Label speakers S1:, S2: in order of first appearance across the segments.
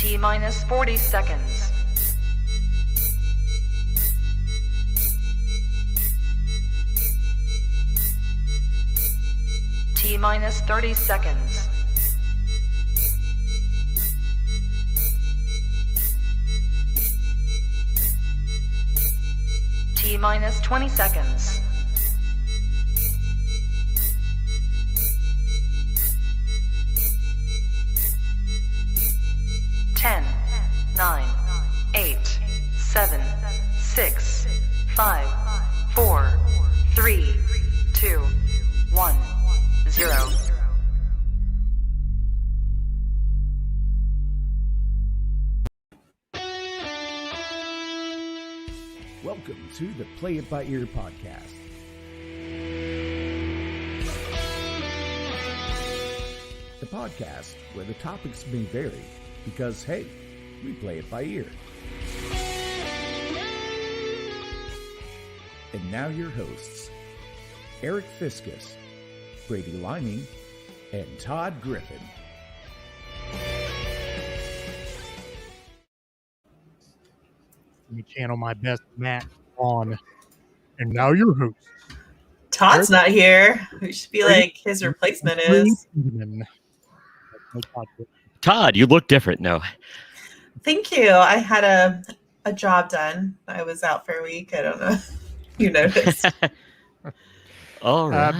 S1: T-minus 40 seconds. T-minus 30 seconds. T-minus 20 seconds. 10, 9, 8, 7, 6, 5, 4, 3, 2, 1, 0.
S2: Welcome to the Play It By Ear podcast. The podcast where the topics may vary because, hey, we play it by ear. And now your hosts, Eric Fiskus, Brady Liming, and Todd Griffin.
S3: Let me channel my best Matt on. And now your host.
S4: Todd's not here. We should be like his replacement is.
S5: Todd, you look different. No.
S4: Thank you. I had a job done. I was out for a week. I don't know if you noticed.
S5: All right.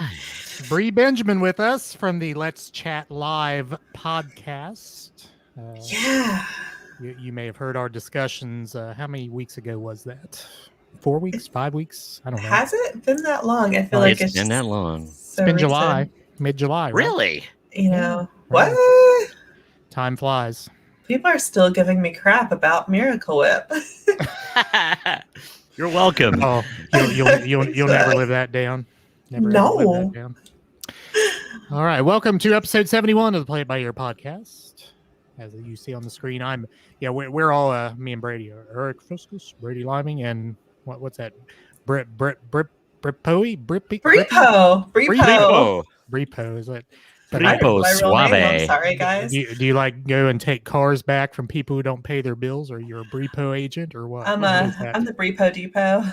S3: Bree Benjamin with us from the Let's Chat Live podcast.
S4: Yeah.
S3: You may have heard our discussions. How many weeks ago was that? 4 weeks? 5 weeks? I don't know.
S4: Has it been that long? I feel like
S5: it's been that long.
S4: So
S3: it's been
S4: recent.
S3: July, mid-July. Right?
S5: Really?
S4: You know,
S3: Right.
S4: what?
S3: Time flies.
S4: People are still giving me crap about Miracle Whip.
S5: You're welcome.
S3: Oh, you'll never live that down. Never
S4: No.
S3: live that down. All right, welcome to episode 71 of the Play It By Ear podcast. As you see on the screen, we're all me and Brady are Eric Fiskus, Brady Liming, and what's that? Bripo is it?
S5: Bripo
S4: My real name, I'm
S5: Suave.
S4: sorry, guys.
S3: Do you like go and take cars back from people who don't pay their bills, or you're a Bripo agent, or what?
S4: I'm the Bripo Depot.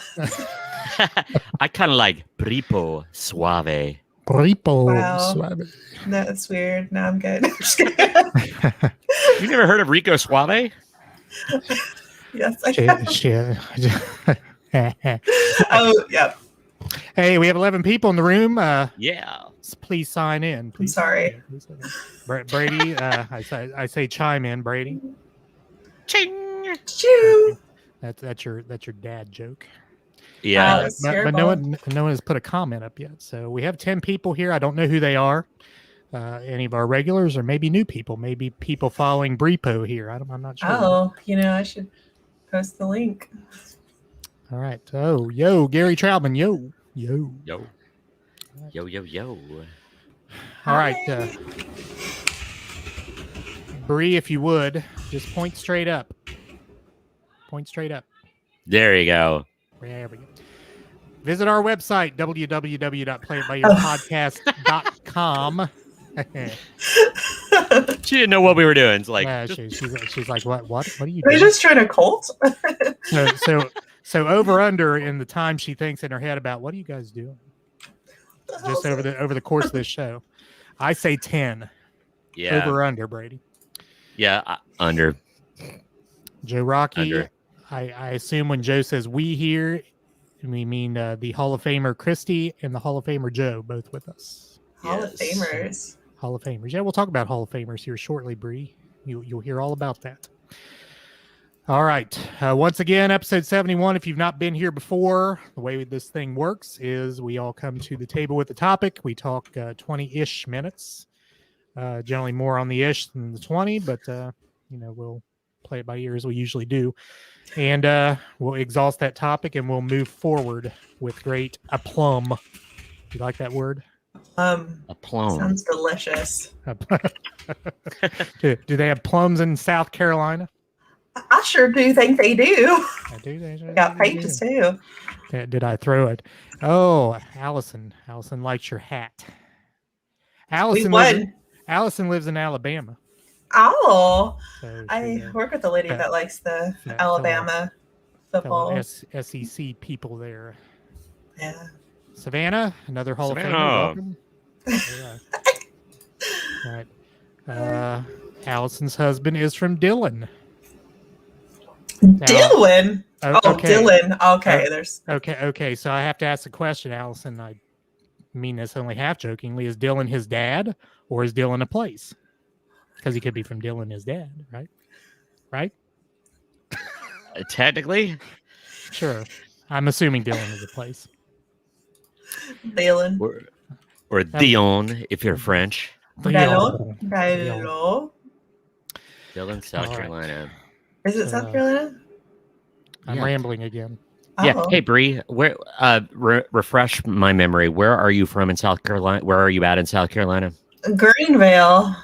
S5: I kind of like Bripo Suave.
S3: Bripo
S4: Wow.
S3: Suave.
S4: No, that's weird. No, I'm good. Just kidding.
S5: You never heard of Rico Suave?
S4: Yes, I have. Oh, yeah.
S3: Hey, we have 11 people in the room.
S5: Yeah.
S3: Please sign in. Please.
S4: sorry.
S3: Please sign in. Brady, I say chime in, Brady.
S5: Ching.
S4: Choo.
S3: That's your dad joke.
S5: Yeah.
S4: That's
S3: But no
S4: terrible.
S3: one has put a comment up yet. So we have 10 people here. I don't know who they are. Any of our regulars, or maybe new people, maybe people following Bripo here. I'm not sure.
S4: Oh, I should post the link.
S3: All right. Oh, yo, Gary Troutman. Yo.
S5: Yo.
S3: All right.
S4: Hi.
S3: Bree, if you would, just point straight up. Point straight up.
S5: There you go.
S3: There we go. Visit our website, www.playitbyyourpodcast.com.
S5: She didn't know what we were doing. It's like,
S3: She's like, what are you
S4: Are you
S3: doing?
S4: just trying to cult?
S3: So over under in the time she thinks in her head about what are you guys doing? Just over the course of this show. I say 10.
S5: yeah.
S3: Over under, Brady.
S5: Yeah. Under.
S3: Joe Rocky.
S5: Under.
S3: I assume when Joe says we here, we mean the Hall of Famer Christy and the Hall of Famer Joe, both with us.
S4: Hall of
S5: Yes.
S4: Famers.
S3: Hall of Famers. Yeah, we'll talk about Hall of Famers here shortly, Bree. You'll hear all about that. All right. Once again, episode 71. If you've not been here before, the way this thing works is we all come to the table with the topic. We talk 20-ish minutes. Generally more on the ish than the 20, but we'll play it by ear as we usually do. And we'll exhaust that topic and we'll move forward with great aplomb. You like that word?
S5: A plum.
S4: Sounds delicious.
S3: Do they have plums in South Carolina?
S4: I sure do think they do.
S3: I do. They
S4: Got
S3: do.
S4: pages too.
S3: Did I throw it? Oh, Allison. Allison likes your hat. Allison lives in Alabama.
S4: Oh,
S3: So
S4: I
S3: she,
S4: work with a lady that likes the Alabama football.
S3: SEC people there.
S4: Yeah.
S3: Savannah, another Hall of
S5: Savannah.
S3: Famer. Welcome. All right. Allison's husband is from Dillon.
S4: Dylan.
S3: Okay.
S4: Dylan. Okay, there's.
S3: Okay. So I have to ask the question, Allison. I mean this only half jokingly. Is Dylan his dad, or is Dylan a place? Because he could be from Dylan, his dad, right? Right?
S5: Technically,
S3: Sure. I'm assuming Dylan is a place.
S4: Dylan.
S5: or Dion if you're French.
S4: Dylan.
S5: Dillon, South
S3: All right.
S5: Carolina.
S4: Is it South Carolina?
S3: I'm rambling again.
S5: Yeah.
S4: Oh.
S5: Hey, Bree, where refresh my memory. Where are you from in South Carolina? Where are you at in South Carolina?
S4: Greenville.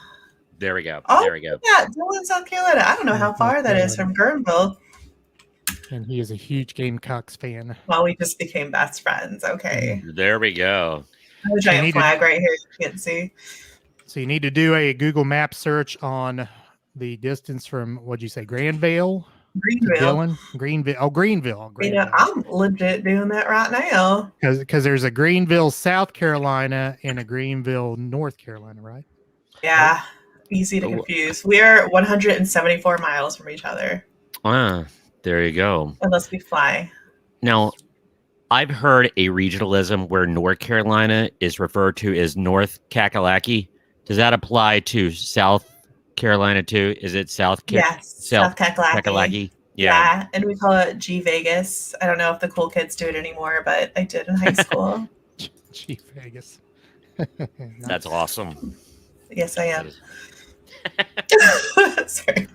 S5: There we go.
S4: Oh,
S5: There we go.
S4: Yeah, Dillon, South Carolina. I don't know how far that is from Greenville.
S3: And he is a huge Gamecocks fan.
S4: Well, we just became best friends. Okay.
S5: There we go.
S4: I have a giant flag right here. You can't see.
S3: So you need to do a Google Map search on the distance from, what'd you say, Greenville?
S4: Greenville.
S3: Dillon? Greenville. Oh, Greenville.
S4: You know, I'm legit doing that right now.
S3: Because there's a Greenville, South Carolina, and a Greenville, North Carolina, right?
S4: Yeah. Easy to confuse. We're 174 miles from each other.
S5: Ah, there you go.
S4: Unless we fly.
S5: Now, I've heard a regionalism where North Carolina is referred to as North Kakalaki. Does that apply to South Carolina too? Is it South
S4: Kakalaki.
S5: Yeah.
S4: Yeah, and we call it G Vegas. I don't know if the cool kids do it anymore, but I did in high school.
S3: G Vegas.
S5: That's awesome.
S4: Yes, I am. Sorry.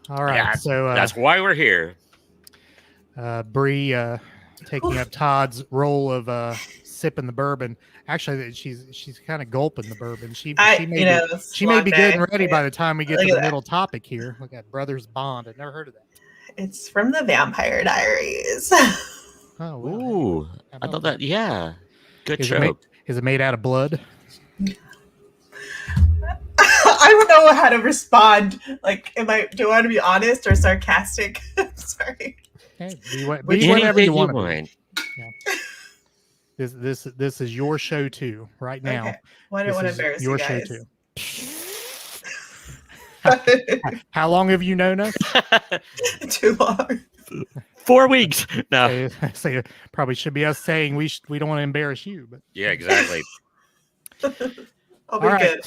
S3: All right.
S5: Yeah,
S3: so
S5: that's why we're here.
S3: Bree taking up Todd's role of sipping the bourbon. Actually, she's kind of gulping the bourbon. She may be getting ready by the time we get to the middle topic here. Look at Brothers Bond. I've never heard of that.
S4: It's from the Vampire Diaries.
S3: Oh, well,
S5: Ooh, I thought that. Yeah, good show.
S3: Is it made out of blood?
S4: I don't know how to respond. Like, do I want to be honest or sarcastic? Sorry.
S3: Hey, be whatever you want to be. Yeah. This is your show too, right now.
S4: Okay. Well, I don't want to embarrass
S3: your
S4: you guys.
S3: show too. How long have you known us?
S4: Too long.
S5: 4 weeks. No.
S3: I say it probably should be us saying we don't want to embarrass you, but
S5: Yeah, exactly.
S4: I'll be good.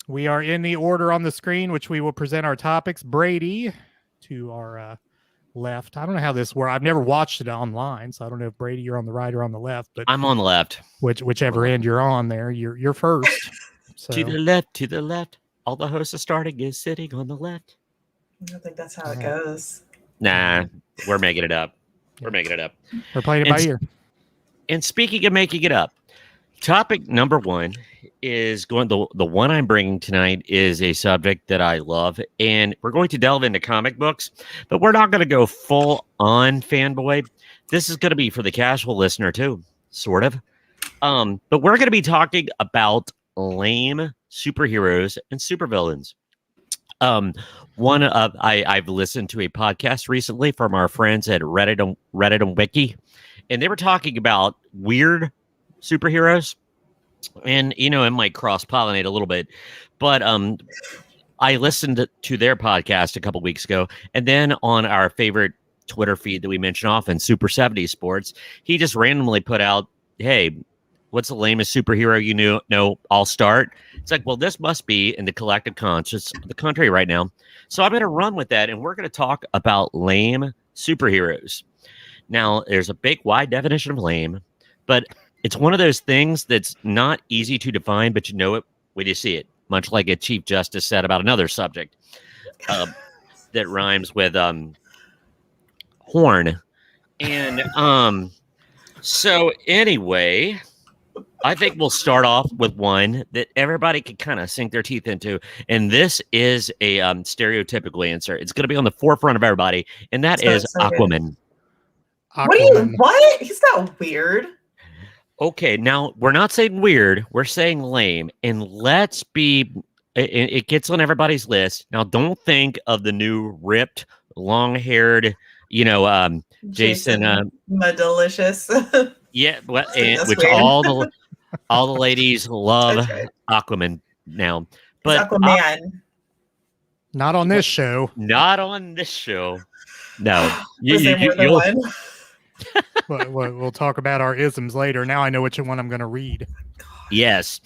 S3: We are in the order on the screen, which we will present our topics. Brady to our left. I don't know how this works. I've never watched it online, so I don't know if Brady you're on the right or on the left. But
S5: I'm on the left.
S3: Whichever end you're on, there you're first. So.
S5: To the left. To the left. All the hosts are starting is sitting on the left.
S4: I don't think that's how it goes.
S5: Nah, we're making it up. We're making it up.
S3: We're playing it by ear.
S5: And speaking of making it up, topic number one is the one I'm bringing tonight is a subject that I love, and we're going to delve into comic books, but we're not going to go full on fanboy. This is going to be for the casual listener too, sort of. But we're going to be talking about lame superheroes and supervillains. I've listened to a podcast recently from our friends at Reddit and Wiki, and they were talking about weird superheroes. And, it might cross-pollinate a little bit, but I listened to their podcast a couple weeks ago, and then on our favorite Twitter feed that we mention often, Super 70s Sports, he just randomly put out, hey, what's the lamest superhero you know? I'll start. It's like, well, this must be in the collective conscience of the country right now. So I'm going to run with that, and we're going to talk about lame superheroes. Now, there's a big, wide definition of lame, but it's one of those things that's not easy to define, but you know it when you see it, much like a Chief Justice said about another subject that rhymes with horn. And so anyway, I think we'll start off with one that everybody can kind of sink their teeth into. And this is a stereotypical answer. It's going to be on the forefront of everybody, and that is Aquaman.
S4: What? He's not weird.
S5: Okay, now we're not saying weird, we're saying lame, and let's be it gets on everybody's list. Now, don't think of the new ripped, long-haired, Jason.
S4: Delicious.
S5: Yeah,
S4: That's
S5: which
S4: weird.
S5: all the ladies love
S4: That's right.
S5: Aquaman now,
S4: It's
S5: but
S4: Aquaman.
S3: Not on this show.
S5: not on this show. No,
S4: Was there more than
S5: you'll
S4: one?
S3: We'll talk about our isms later. Now I know which one I'm going to read.
S5: yes,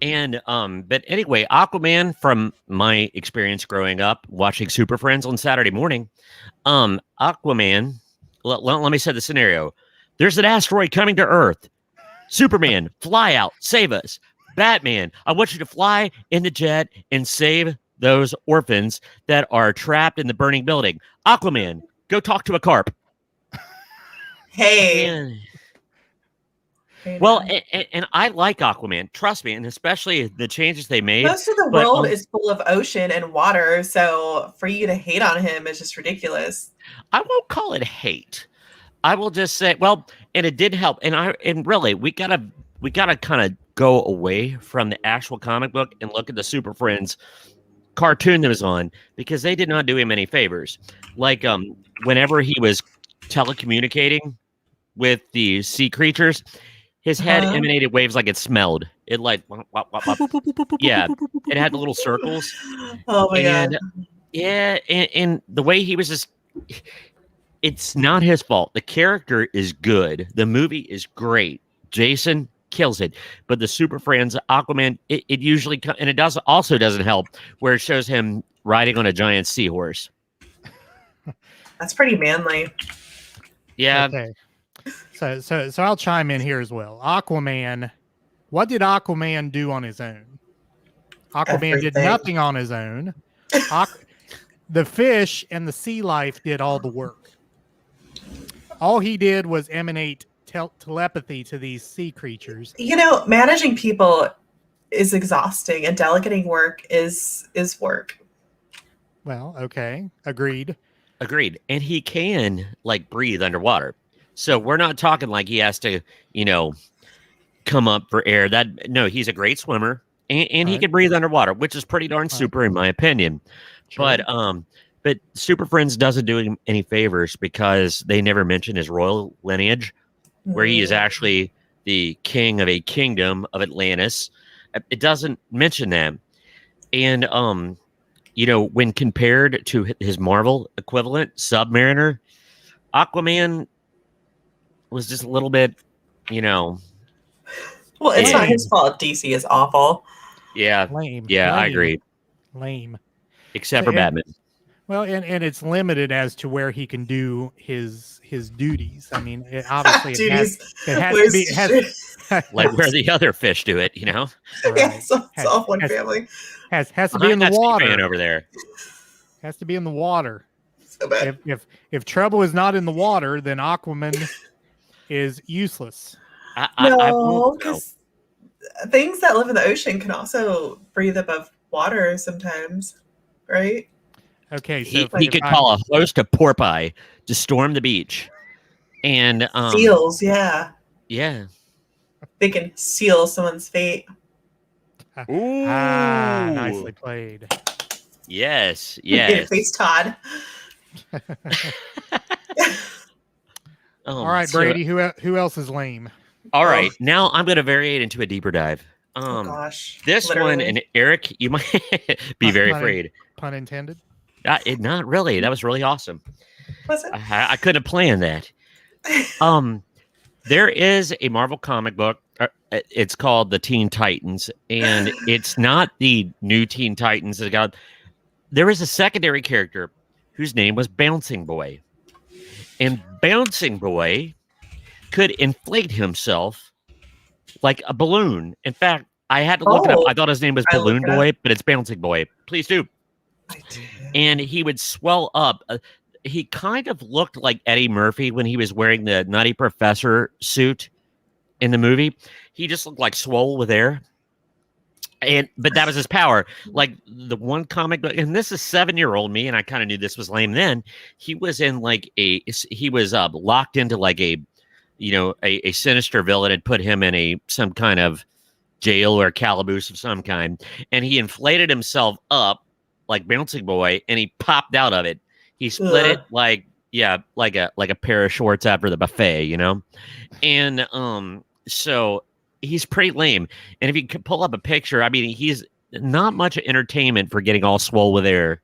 S5: and but anyway, Aquaman. From my experience growing up watching Super Friends on Saturday morning, Aquaman. Let me set the scenario. There's an asteroid coming to Earth. Superman, fly out, save us. Batman, I want you to fly in the jet and save those orphans that are trapped in the burning building. Aquaman, go talk to a carp.
S4: Hey.
S5: And, well, and I like Aquaman, trust me, and especially the changes they made.
S4: Most of the world is full of ocean and water, so for you to hate on him is just ridiculous.
S5: I won't call it hate. I will just say, well, and it did help. And really, we gotta kind of go away from the actual comic book and look at the Super Friends cartoon that was on, because they did not do him any favors. Like whenever he was telecommunicating with the sea creatures, his head emanated waves like it smelled. It like yeah, it had the little circles.
S4: Oh my god.
S5: Yeah, and the way he was just. It's not his fault. The character is good. The movie is great. Jason kills it. But the Super Friends, Aquaman, it usually, and it doesn't help where it shows him riding on a giant seahorse.
S4: That's pretty manly.
S5: Yeah.
S3: Okay. So I'll chime in here as well. Aquaman. What did Aquaman do on his own? Aquaman did nothing on his own. The fish and the sea life did all the work. All he did was emanate telepathy to these sea creatures.
S4: Managing people is exhausting, and delegating work is work.
S3: Well, okay. Agreed.
S5: And he can like breathe underwater. So we're not talking like he has to, come up for air. No, he's a great swimmer, and he can breathe underwater, which is pretty darn super in my opinion. Sure. But Super Friends doesn't do him any favors because they never mention his royal lineage, where he is actually the king of a kingdom of Atlantis. It doesn't mention them. And, when compared to his Marvel equivalent, Submariner, Aquaman was just a little bit, Well,
S4: it's not his fault. DC is awful.
S5: Yeah.
S3: Lame.
S5: Yeah, I agree.
S3: Lame.
S5: Except for Batman.
S3: Well, and it's limited as to where he can do his duties. I mean, obviously it has to be
S5: like where the other fish do it,
S3: Right.
S4: Yeah, it's all one family.
S3: Has to be in the water
S5: over there.
S3: Has to be in the water.
S4: So bad.
S3: If trouble is not in the water, then Aquaman is useless.
S4: No, because things that live in the ocean can also breathe above water sometimes, right?
S3: Okay, so
S5: he could call a host of porpoise to storm the beach, and
S4: seals, yeah, they can seal someone's fate.
S5: Ooh.
S3: Nicely played.
S5: Yes.
S4: Face Todd.
S3: All right, Brady. Who else is lame?
S5: All right, now I'm going to vary it into a deeper dive.
S4: Oh gosh,
S5: this literally. One, and Eric, you might be very afraid.
S3: Pun intended.
S5: Not really. That was really awesome.
S4: Was it?
S5: I couldn't have planned that. There is a Marvel comic book. It's called the Teen Titans, and it's not the new Teen Titans. There is a secondary character whose name was Bouncing Boy, and Bouncing Boy could inflate himself like a balloon. In fact, I had to look it up. I thought his name was Balloon Boy, but it's Bouncing Boy. Please do.
S4: I did.
S5: And he would swell up. He kind of looked like Eddie Murphy when he was wearing the Nutty Professor suit in the movie. He just looked like swole with air. But that was his power. Like the one comic book, and this is 7-year-old me, and I kind of knew this was lame then. He was in like he was locked into like a sinister villain had put him in some kind of jail or calaboose of some kind, and he inflated himself up like Bouncing Boy, and he popped out of it. He split it like a pair of shorts after the buffet, you know? And so he's pretty lame. And if you could pull up a picture, I mean, he's not much entertainment for getting all swole with air.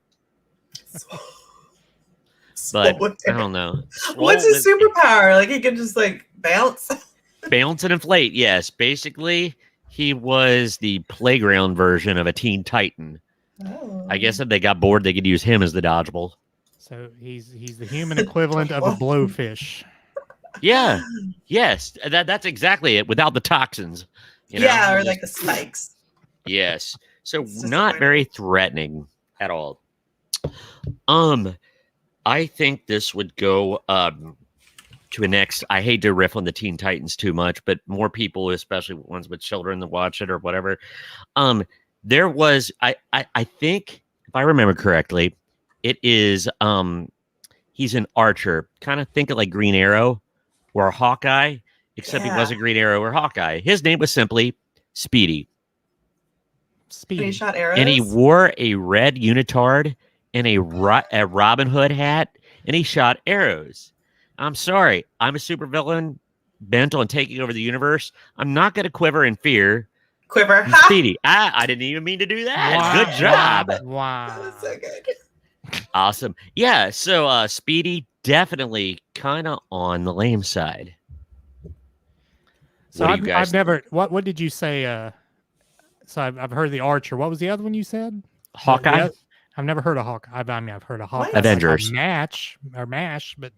S5: But I don't know.
S4: What's his superpower? Like he can just like bounce?
S5: Bounce and inflate, yes. Basically, he was the playground version of a Teen Titan.
S4: Oh.
S5: I guess if they got bored, they could use him as the dodgeball.
S3: So he's the human equivalent of a blowfish.
S5: Yeah. Yes. That's exactly it. Without the toxins. You know?
S4: Yeah, or like the spikes.
S5: Yes. So not very threatening at all. I think this would go to a next. I hate to riff on the Teen Titans too much, but more people, especially ones with children that watch it or whatever. There was I think, if I remember correctly, it is he's an archer. Kind of think of like Green Arrow or Hawkeye, except he wasn't Green Arrow or Hawkeye. His name was simply Speedy.
S4: And he shot arrows?
S5: And he wore a red unitard and a Robin Hood hat, and he shot arrows. I'm sorry. I'm a supervillain bent on taking over the universe. I'm not going to quiver in fear.
S4: Quiver.
S5: Speedy. I didn't even mean to do that.
S3: Wow.
S5: Good job.
S3: Wow.
S4: That was so good.
S5: Awesome. Yeah, so Speedy definitely kind of on the lame side.
S3: So I've never. What did you say? So I've heard the Archer. What was the other one you said?
S5: Hawkeye.
S3: I've never heard of Hawkeye. I mean, I've heard of Hawkeye.
S5: Avengers.
S3: MASH, but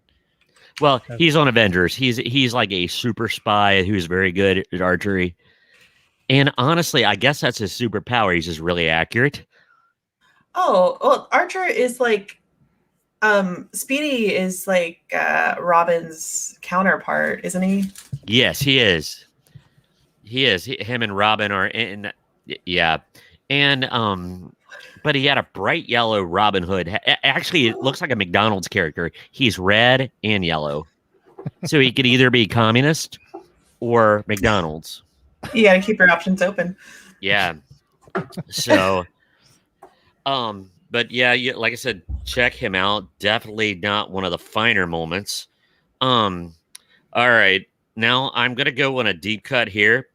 S5: Well, he's on Avengers. He's like a super spy who's very good at archery. And honestly, I guess that's his superpower. He's just really accurate.
S4: Oh, well, Archer is like, Speedy is like Robin's counterpart, isn't he? Yes,
S5: he is. Him and Robin are in, yeah. And, but he had a bright yellow Robin Hood. Actually, it looks like a McDonald's character. He's red and yellow. So he could either be communist or McDonald's.
S4: You got to keep your options open.
S5: Yeah. So, but yeah, like I said, check him out. Definitely not one of the finer moments. All right. Now I'm going to go on a deep cut here.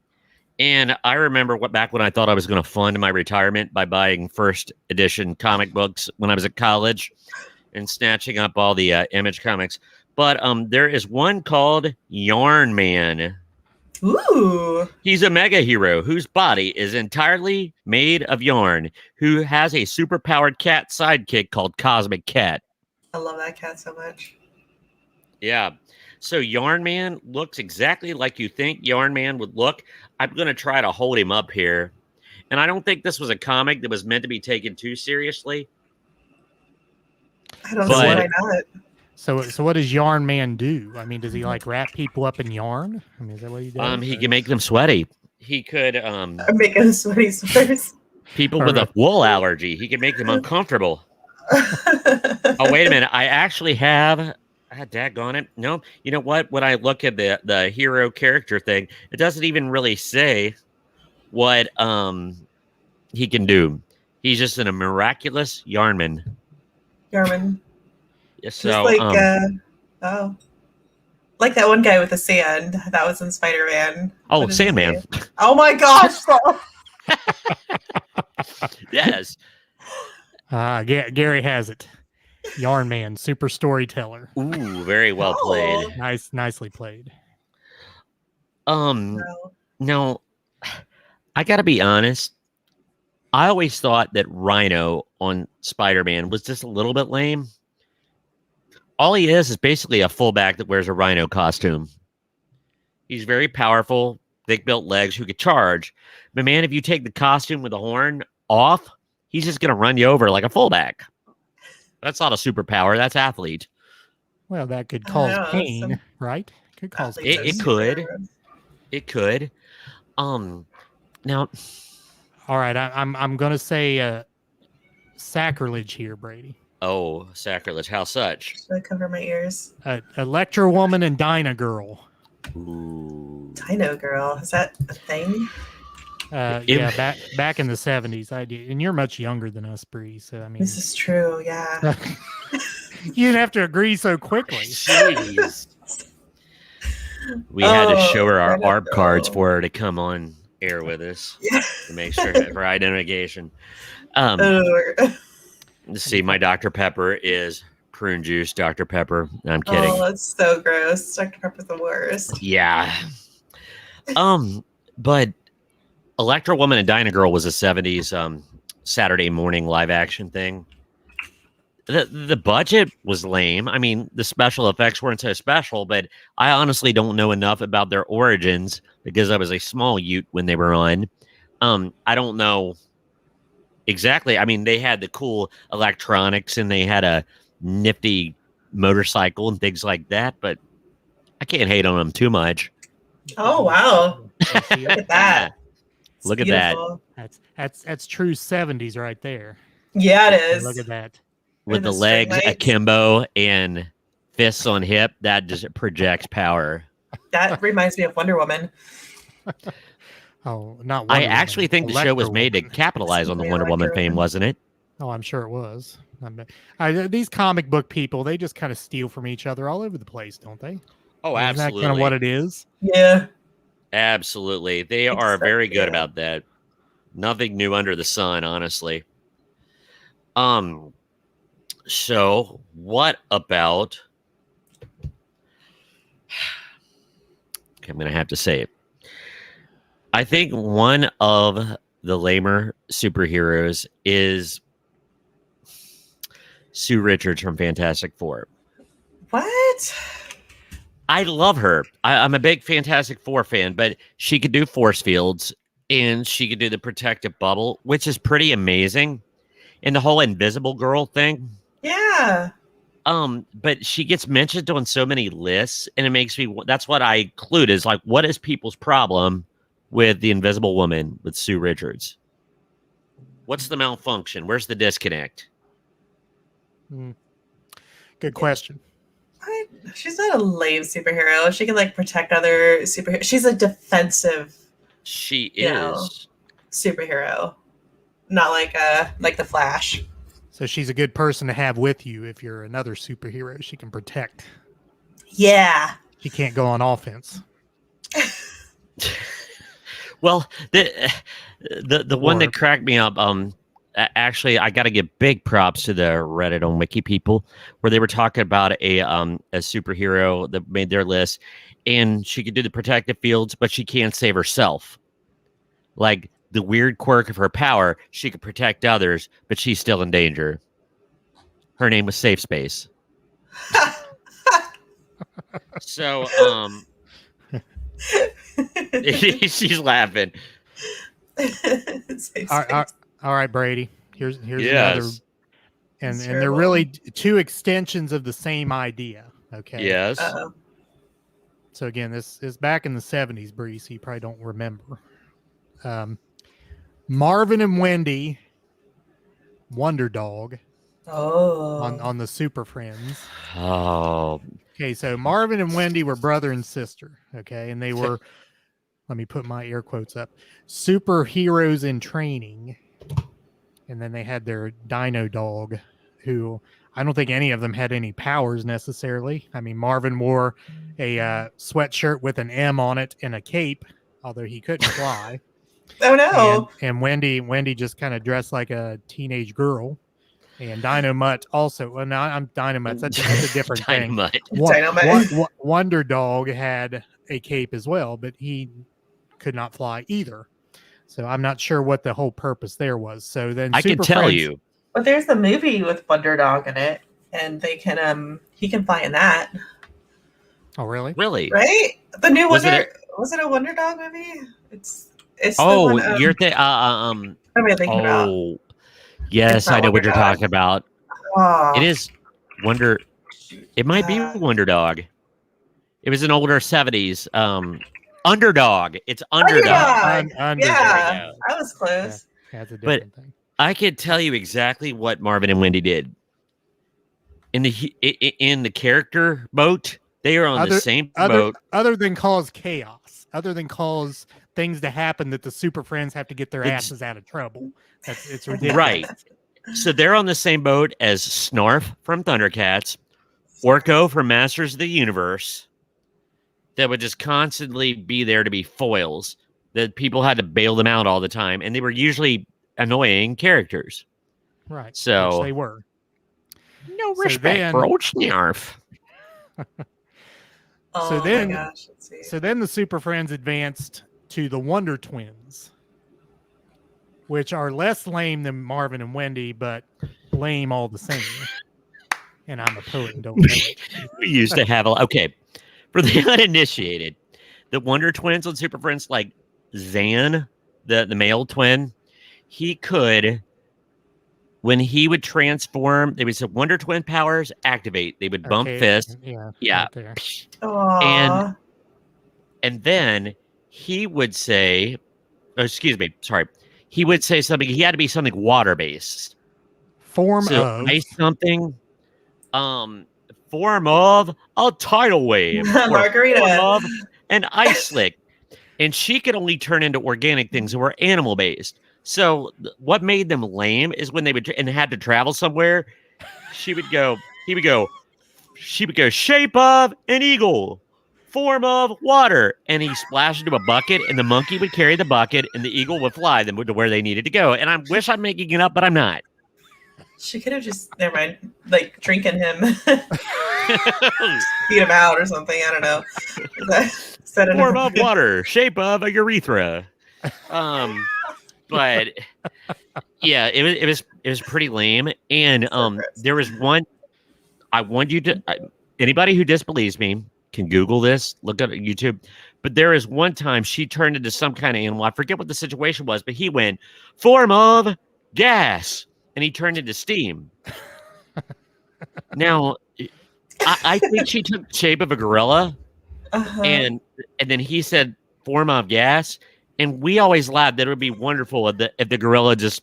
S5: And I remember back when I thought I was going to fund my retirement by buying first edition comic books when I was at college and snatching up all the Image comics. But there is one called Yarn Man.
S4: Ooh.
S5: He's a mega hero whose body is entirely made of yarn, who has a superpowered cat sidekick called Cosmic Cat.
S4: I love that cat so much.
S5: Yeah. So Yarn Man looks exactly like you think Yarn Man would look. I'm going to try to hold him up here. And I don't think this was a comic that was meant to be taken too seriously.
S4: I don't know why not.
S3: So what does Yarn Man do? I mean, does he like wrap people up in yarn? I mean, is that what he does?
S5: He can make them sweaty. He could
S4: make them sweaty sweaters.
S5: People with a wool allergy, he can make them uncomfortable. Oh, wait a minute. I actually have daggone it. No, you know what? When I look at the hero character thing, it doesn't even really say what he can do. He's just a miraculous yarnman.
S4: Yarnman.
S5: So,
S4: just like like that one guy with the sand that was in Spider-Man.
S5: Oh, Sandman.
S4: Oh my gosh.
S5: Yes.
S3: Gary has it. Yarn Man, super storyteller.
S5: Ooh, very well played.
S3: Nicely played.
S5: Now, I gotta be honest. I always thought that Rhino on Spider-Man was just a little bit lame. All he is basically a fullback that wears a Rhino costume. He's very powerful, thick-built legs who could charge. But man, if you take the costume with the horn off, he's just gonna run you over like a fullback. That's not a superpower. That's athlete.
S3: Well, that could cause pain, right? Could cause pain.
S5: It could. It could. Now,
S3: all right. I'm gonna say sacrilege here, Brady.
S5: Oh, sacrilege! How such?
S4: Should I cover my ears?
S3: Electra Woman and Dinah Girl.
S5: Ooh.
S4: Dino Girl, is that a thing?
S3: back in the 70s, I did. And you're much younger than us, Bree. So I mean,
S4: This is true. Yeah.
S3: you didn't have to agree so quickly.
S5: Jeez. We had to show her our
S4: I don't
S5: ARP cards
S4: know.
S5: for her to come on air with us
S4: Yeah.
S5: to make sure for identification.
S4: Oh,
S5: Let's see, my Dr. Pepper is prune juice Dr. Pepper. I'm kidding.
S4: oh, that's so gross. Dr. Pepper's the worst.
S5: Yeah. But Electra Woman and Dyna Girl was a 70s Saturday morning live action thing. The budget was lame. I mean, the special effects weren't so special, but I honestly don't know enough about their origins because I was a small ute when they were on. I don't know exactly. I mean, they had the cool electronics and they had a nifty motorcycle and things like that, but I can't hate on them too much.
S4: Oh, wow. Look at that. It's
S5: Look at
S4: beautiful.
S3: That's true 70s right there.
S4: Yeah, it is.
S3: Look at that.
S5: With
S4: And
S5: the
S4: the string
S5: legs
S4: lights.
S5: akimbo and fists on hip, that just projects power.
S4: That reminds me of Wonder Woman.
S3: Oh, not
S5: I
S3: Wonder
S5: actually
S3: Woman,
S5: think the show was
S3: Electra
S5: made to
S3: Woman.
S5: capitalize on the
S4: Yeah,
S5: Wonder Woman
S4: Electra
S5: fame,
S4: Woman.
S5: wasn't it?
S3: Oh, I'm sure it was. These comic book people, they just kind of steal from each other all over the place, don't they?
S5: Oh,
S3: Isn't that kind of what it is?
S4: Yeah.
S5: Absolutely. They are very good about that. Nothing new under the sun, honestly. So what about okay, I'm gonna have to say it. I think one of the lamer superheroes is Sue Richards from Fantastic Four.
S4: What?
S5: I love her. I'm a big Fantastic Four fan, but she could do force fields and she could do the protective bubble, which is pretty amazing. And the whole invisible girl thing.
S4: Yeah.
S5: But she gets mentioned on so many lists, and it makes me. That's what I include is like, what is people's problem with the Invisible Woman with Sue Richards? What's the malfunction? Where's the disconnect?
S3: Good question.
S4: What? She's not a lame superhero. She can like protect other superheroes. She's a defensive
S5: She
S4: Yeah.
S5: is.
S4: superhero, not like the Flash.
S3: So she's a good person to have with you if you're another superhero. She can protect.
S4: Yeah.
S3: She can't go on offense.
S5: Well, the one that cracked me up. Actually, I got to give big props to the Reddit on Wiki people, where they were talking about a superhero that made their list, and she could do the protective fields, but she can't save herself. Like the weird quirk of her power, she could protect others, but she's still in danger. Her name was Safe Space. So, she's laughing.
S3: All right, Brady. Here's another,
S5: Yes.
S3: and
S4: It's
S3: they're
S4: terrible.
S3: really two extensions of the same idea. Okay.
S5: Yes.
S4: Uh-oh.
S3: So again, this is back in the 70s, Bree, so you probably don't remember. Marvin and Wendy, Wonder Dog,
S4: Oh.
S3: on the Super Friends.
S5: Oh,
S3: Okay, so Marvin and Wendy were brother and sister. Okay, and they were, let me put my air quotes up, superheroes in training. And then they had their Dino Dog, who I don't think any of them had any powers necessarily. I mean, Marvin wore a sweatshirt with an M on it and a cape, although he couldn't fly.
S4: Oh no.
S3: And Wendy just kind of dressed like a teenage girl. And Dynamite also. Well, no, I'm Dynamite. That's a different thing.
S5: Dynamite.
S4: Dynamite.
S3: Wonder Dog had a cape as well, but he could not fly either. So I'm not sure what the whole purpose there was. So then
S5: I can
S3: Super
S5: tell
S3: Friends-
S5: you.
S4: But there's the movie with Wonder Dog in it, and they can he can fly in that,
S3: Oh, really?
S5: Really?
S4: right? The new
S5: Was
S4: Wonder
S5: it
S4: was it a Wonder Dog movie? It's the
S5: Oh,
S4: one,
S5: you're
S4: what am I thinking about?
S5: Oh, yes,
S4: It's not
S5: I know what
S4: Wonder
S5: you're
S4: Dog.
S5: talking about.
S4: Oh,
S5: It is Wonder. It might be Wonder Dog. It was an older 70s. Underdog. It's Underdog.
S4: Underdog. Yeah,
S5: There we go.
S4: I was close.
S3: That's a
S5: But-
S3: different thing.
S5: I could tell you exactly what Marvin and Wendy did. In the character boat, they are on the same boat.
S3: Other than cause chaos. other than cause things to happen that the Super Friends have to get their
S5: It's-
S3: asses out of trouble. It's ridiculous.
S5: Right. So they're on the same boat as Snarf from Thundercats, Orko from Masters of the Universe, that would just constantly be there to be foils, that people had to bail them out all the time, and they were usually annoying characters.
S3: Right.
S5: So
S3: Which they were.
S5: no
S3: So
S5: respect
S3: then-
S5: for old Snarf.
S4: Oh
S3: then-
S4: my gosh. Let's see.
S3: So then the Super Friends advanced to the Wonder Twins, which are less lame than Marvin and Wendy, but lame all the same. And I'm a poet and don't know it.
S5: We used to have okay. For the uninitiated, the Wonder Twins on Super Friends, like Zan, the male twin, he could, when he would transform, they would say Wonder Twin powers activate. They would bump
S3: Okay,
S5: fists.
S3: Yeah.
S5: Yeah.
S3: right there.
S4: Aw.
S5: And then he would say, he would say something. He had to be something water based.
S3: Form
S5: So
S3: of.
S5: ice something, form of a tidal wave, or
S4: Margarita.
S5: form of an ice slick, and she could only turn into organic things that were animal based. So what made them lame is when they would and had to travel somewhere. She would go. He would go. She would go. Shape of an eagle, form of water, and he splashed into a bucket, and the monkey would carry the bucket, and the eagle would fly them to where they needed to go. And I wish I'm making it up, but I'm not.
S4: She could have just never mind, like drinking him, beat him out or something. I don't know. Set it
S5: Form
S4: up.
S5: of water, shape of a urethra. But yeah, it was pretty lame. And there was one. I want you to anybody who disbelieves me can Google this, look at YouTube. But there is one time she turned into some kind of animal. I forget what the situation was, but he went form of gas. And he turned into steam. Now, I think she took the shape of a gorilla, and then he said form of gas, and we always laughed that it would be wonderful if the gorilla just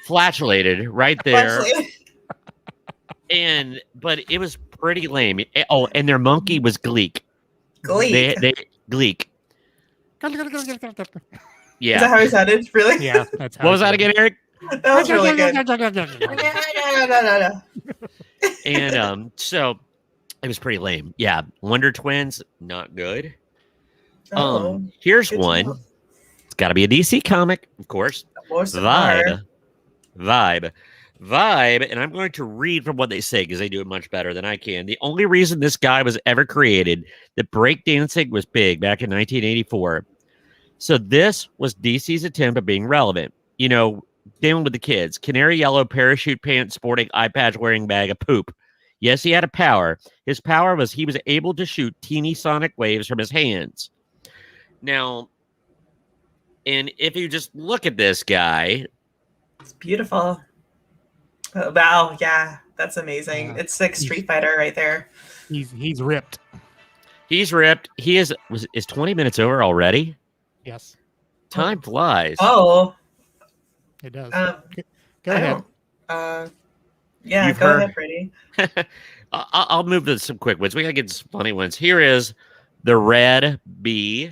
S5: flatulated right there. But it was pretty lame. Oh, and their monkey was Gleek.
S4: Gleek.
S5: They Gleek. Yeah.
S4: Is that how he sounded? Really?
S3: Yeah. That's how
S5: What was that again, Eric?
S4: That was really good.
S5: And so it was pretty lame. Yeah, Wonder Twins, not good.
S4: Oh,
S5: Here's
S4: good to
S5: one.
S4: know.
S5: It's got to be a DC comic, of course.
S4: Most of them are.
S5: Vibe. And I'm going to read from what they say because they do it much better than I can. The only reason this guy was ever created, that breakdancing was big back in 1984. So this was DC's attempt at being relevant. You know, dealing with the kids. Canary yellow parachute pants sporting eye patch wearing bag of poop. Yes, he had a power. His power was he was able to shoot teeny sonic waves from his hands. Now, and if you just look at this guy,
S4: It's beautiful. Oh, wow, yeah, that's amazing.
S3: Yeah.
S4: It's like Street Fighter right there.
S3: He's ripped.
S5: he's ripped. He is 20 minutes over already.
S3: Yes,
S5: Time flies.
S4: Oh,
S3: it does.
S4: um,
S3: Go
S4: I
S3: ahead.
S4: don't- yeah,
S5: You've
S4: go
S5: heard-
S4: ahead, Brady.
S5: I'll move to some quick ones. We gotta get some funny ones. Here is the Red Bee.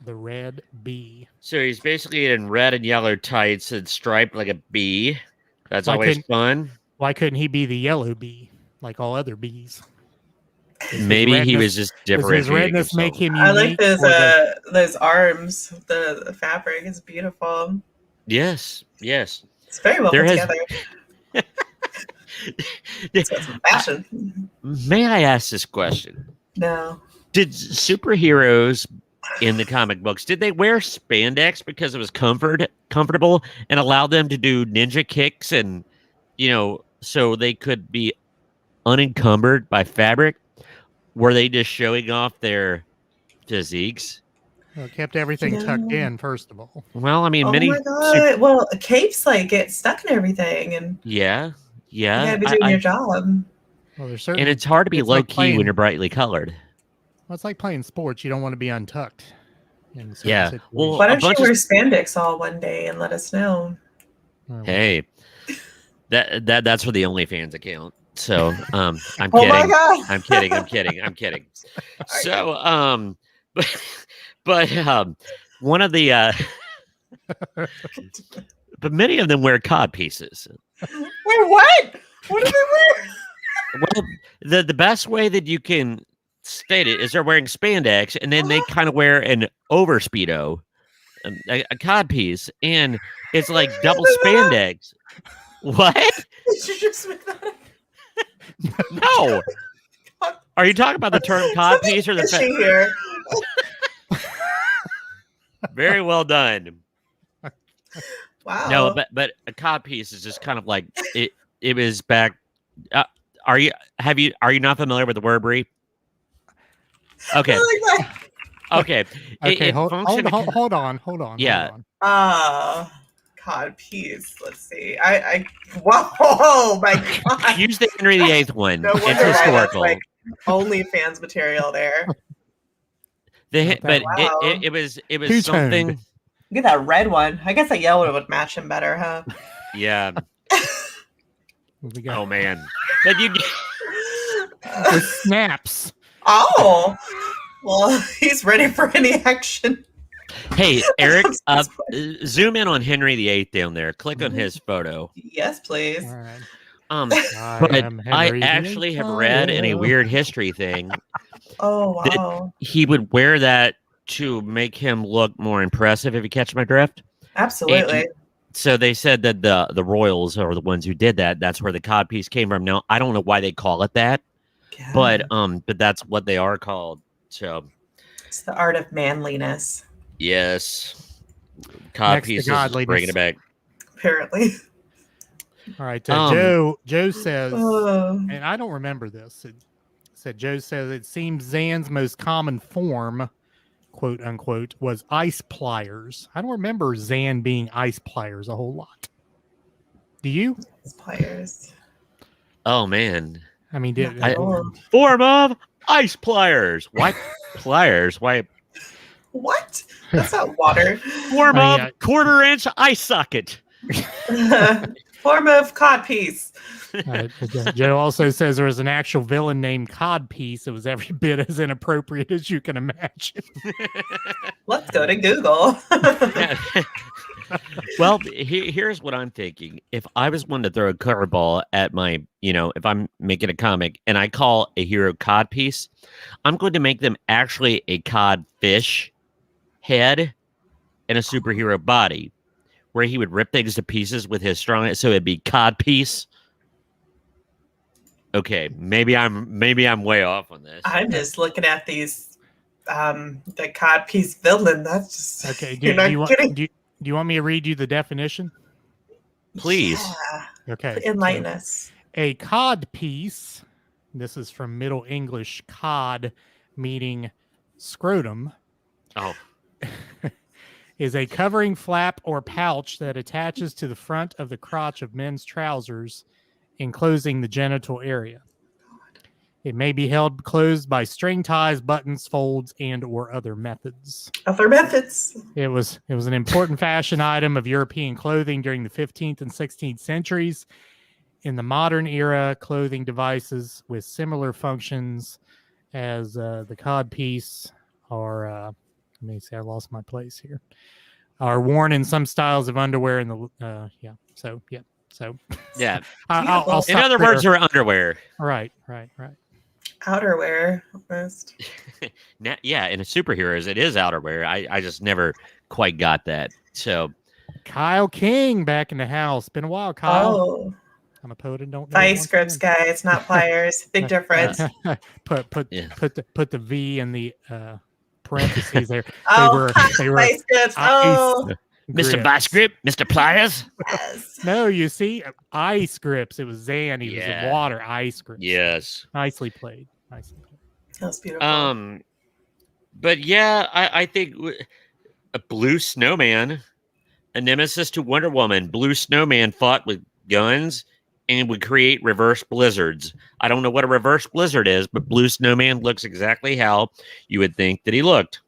S3: The Red Bee.
S5: So he's basically in red and yellow tights and striped like a bee. That's
S3: Why
S5: always
S3: couldn't-
S5: fun.
S3: Why couldn't he be the yellow bee like all other bees? Does his
S5: Maybe he
S3: redness-
S5: was just
S3: Does
S5: different.
S3: his redness make him unique?
S4: I like
S3: or
S4: those arms. The fabric is beautiful.
S5: Yes.
S4: It's very well
S5: There
S4: put
S5: has-
S4: together. It's got some fashion.
S5: May I ask this question?
S4: No.
S5: Did superheroes in the comic books, did they wear spandex because it was comfortable and allowed them to do ninja kicks and, so they could be unencumbered by fabric? Were they just showing off their physiques?
S3: Well, it kept everything tucked in, first of all.
S5: Well, I mean,
S4: Oh
S5: many.
S4: my god. Well, capes like get stuck in everything, and
S5: Yeah.
S4: you gotta be doing your job.
S3: Well, there's certain.
S5: And it's hard to be
S3: it's
S5: low
S3: like
S5: key
S3: playing-
S5: when you're brightly colored.
S3: Well, it's like playing sports. You don't want to be untucked. In certain
S5: Yeah.
S3: situations.
S5: Well,
S4: Why
S5: a
S4: don't you
S5: bunch
S4: wear
S5: of-
S4: spandex all one day and let us know?
S3: Well,
S5: Hey, that's for the OnlyFans account. So I'm
S4: Oh
S5: kidding.
S4: my God.
S5: I'm kidding. So but one of the but many of them wear cod pieces.
S4: Wait, what? What do they wear?
S5: Well, the best way that you can state it is they're wearing spandex, and then they kind of wear an over speedo, a cod piece, and it's like double spandex. What?
S4: Did you just make that up?
S5: No. Are you talking about the term cod
S4: Something
S5: piece or the
S4: fishy here.
S5: Very well done.
S4: Wow.
S5: No, but a cod piece is just kind of like it. It was back. Are you not familiar with the word Brie? Okay. Okay.
S3: Okay, hold on.
S5: Yeah.
S3: Hold on.
S4: Cod piece. Let's see. I whoa, my God.
S5: Use the Henry VIII one.
S4: No
S5: It's
S4: wonder why that's
S5: historical.
S4: like OnlyFans material there.
S5: But
S4: Wow.
S5: it was
S3: Two-toned.
S5: something.
S4: Look at that red one. I guess that yellow would match him better, huh?
S5: Yeah.
S3: What we got?
S5: Oh man. But you.
S3: With snaps.
S4: Oh. Well, he's ready for any action.
S5: Hey, Eric, zoom in on Henry VIII down there. Click on his photo.
S4: Yes, please.
S3: All right.
S5: But I actually have read in a weird history thing
S4: Oh, wow.
S5: that he would wear that to make him look more impressive, if you catch my drift.
S4: Absolutely.
S5: So they said that the royals are the ones who did that. That's where the cod piece came from. Now, I don't know why they call it that,
S4: Yeah.
S5: but that's what they are called. So
S4: It's the art of manliness,
S5: yes, cod
S3: Next to
S5: pieces,
S3: godliness.
S5: bringing it back.
S4: apparently.
S3: All right. Joe says,
S4: Oh.
S3: and I don't remember this. Joe says it seems Zan's most common form, quote unquote, was ice pliers. I don't remember Zan being ice pliers a whole lot. Do you?
S4: His pliers.
S5: Oh man,
S3: I mean,
S5: form of ice pliers. Why pliers? Why
S4: What? That's not water.
S5: form
S3: Oh,
S5: of
S3: yeah.
S5: quarter-inch eye socket?
S4: Form of cod piece.
S3: Joe also says there was an actual villain named Codpiece. It was every bit as inappropriate as you can imagine.
S4: Let's go to Google.
S5: Well, here's what I'm thinking. If I was one to throw a curveball at my, if I'm making a comic and I call a hero cod piece, I'm going to make them actually a cod fish head and a superhero body, where he would rip things to pieces with his strong. So it'd be cod piece. Okay, maybe I'm way off on this.
S4: I'm just looking at these, the cod piece villain. That's just
S3: Okay.
S4: You're not kidding.
S3: Do you want me to read you the definition?
S5: Please.
S4: Yeah.
S3: Okay.
S4: Enlighten us.
S3: A cod piece, this is from Middle English cod, meaning scrotum,
S5: Oh,
S3: is a covering flap or pouch that attaches to the front of the crotch of men's trousers, enclosing the genital area. It may be held closed by string ties, buttons, folds, and or other methods.
S4: Other methods.
S3: It was an important fashion item of European clothing during the 15th and 16th centuries. In the modern era, clothing devices with similar functions as the cod piece are, let me see, I lost my place here, are worn in some styles of underwear in the, So
S5: yeah.
S3: I'll
S5: In
S3: stop
S5: other
S3: there.
S5: words, they're underwear.
S3: Right.
S4: Outerwear, almost.
S5: Yeah, in a superheroes, it is outerwear. I just never quite got that. So
S3: Kyle King back in the house. Been a while, Kyle.
S4: Oh,
S3: I'm a poet and don't know.
S4: vice grips, guys, not pliers. Big difference.
S3: put the V in the parentheses there.
S4: Oh,
S3: they were
S4: vice grips. Oh,
S5: Mr.
S3: grips.
S5: Vice Grip, Mr. Pliers.
S4: yes.
S3: No, you see, ice grips. It was Zan. He was in water. Ice grips.
S5: Yes.
S3: Nicely played.
S4: That was beautiful.
S5: But yeah, I think a blue snowman, a nemesis to Wonder Woman. Blue snowman fought with guns and would create reverse blizzards. I don't know what a reverse blizzard is, but blue snowman looks exactly how you would think that he looked.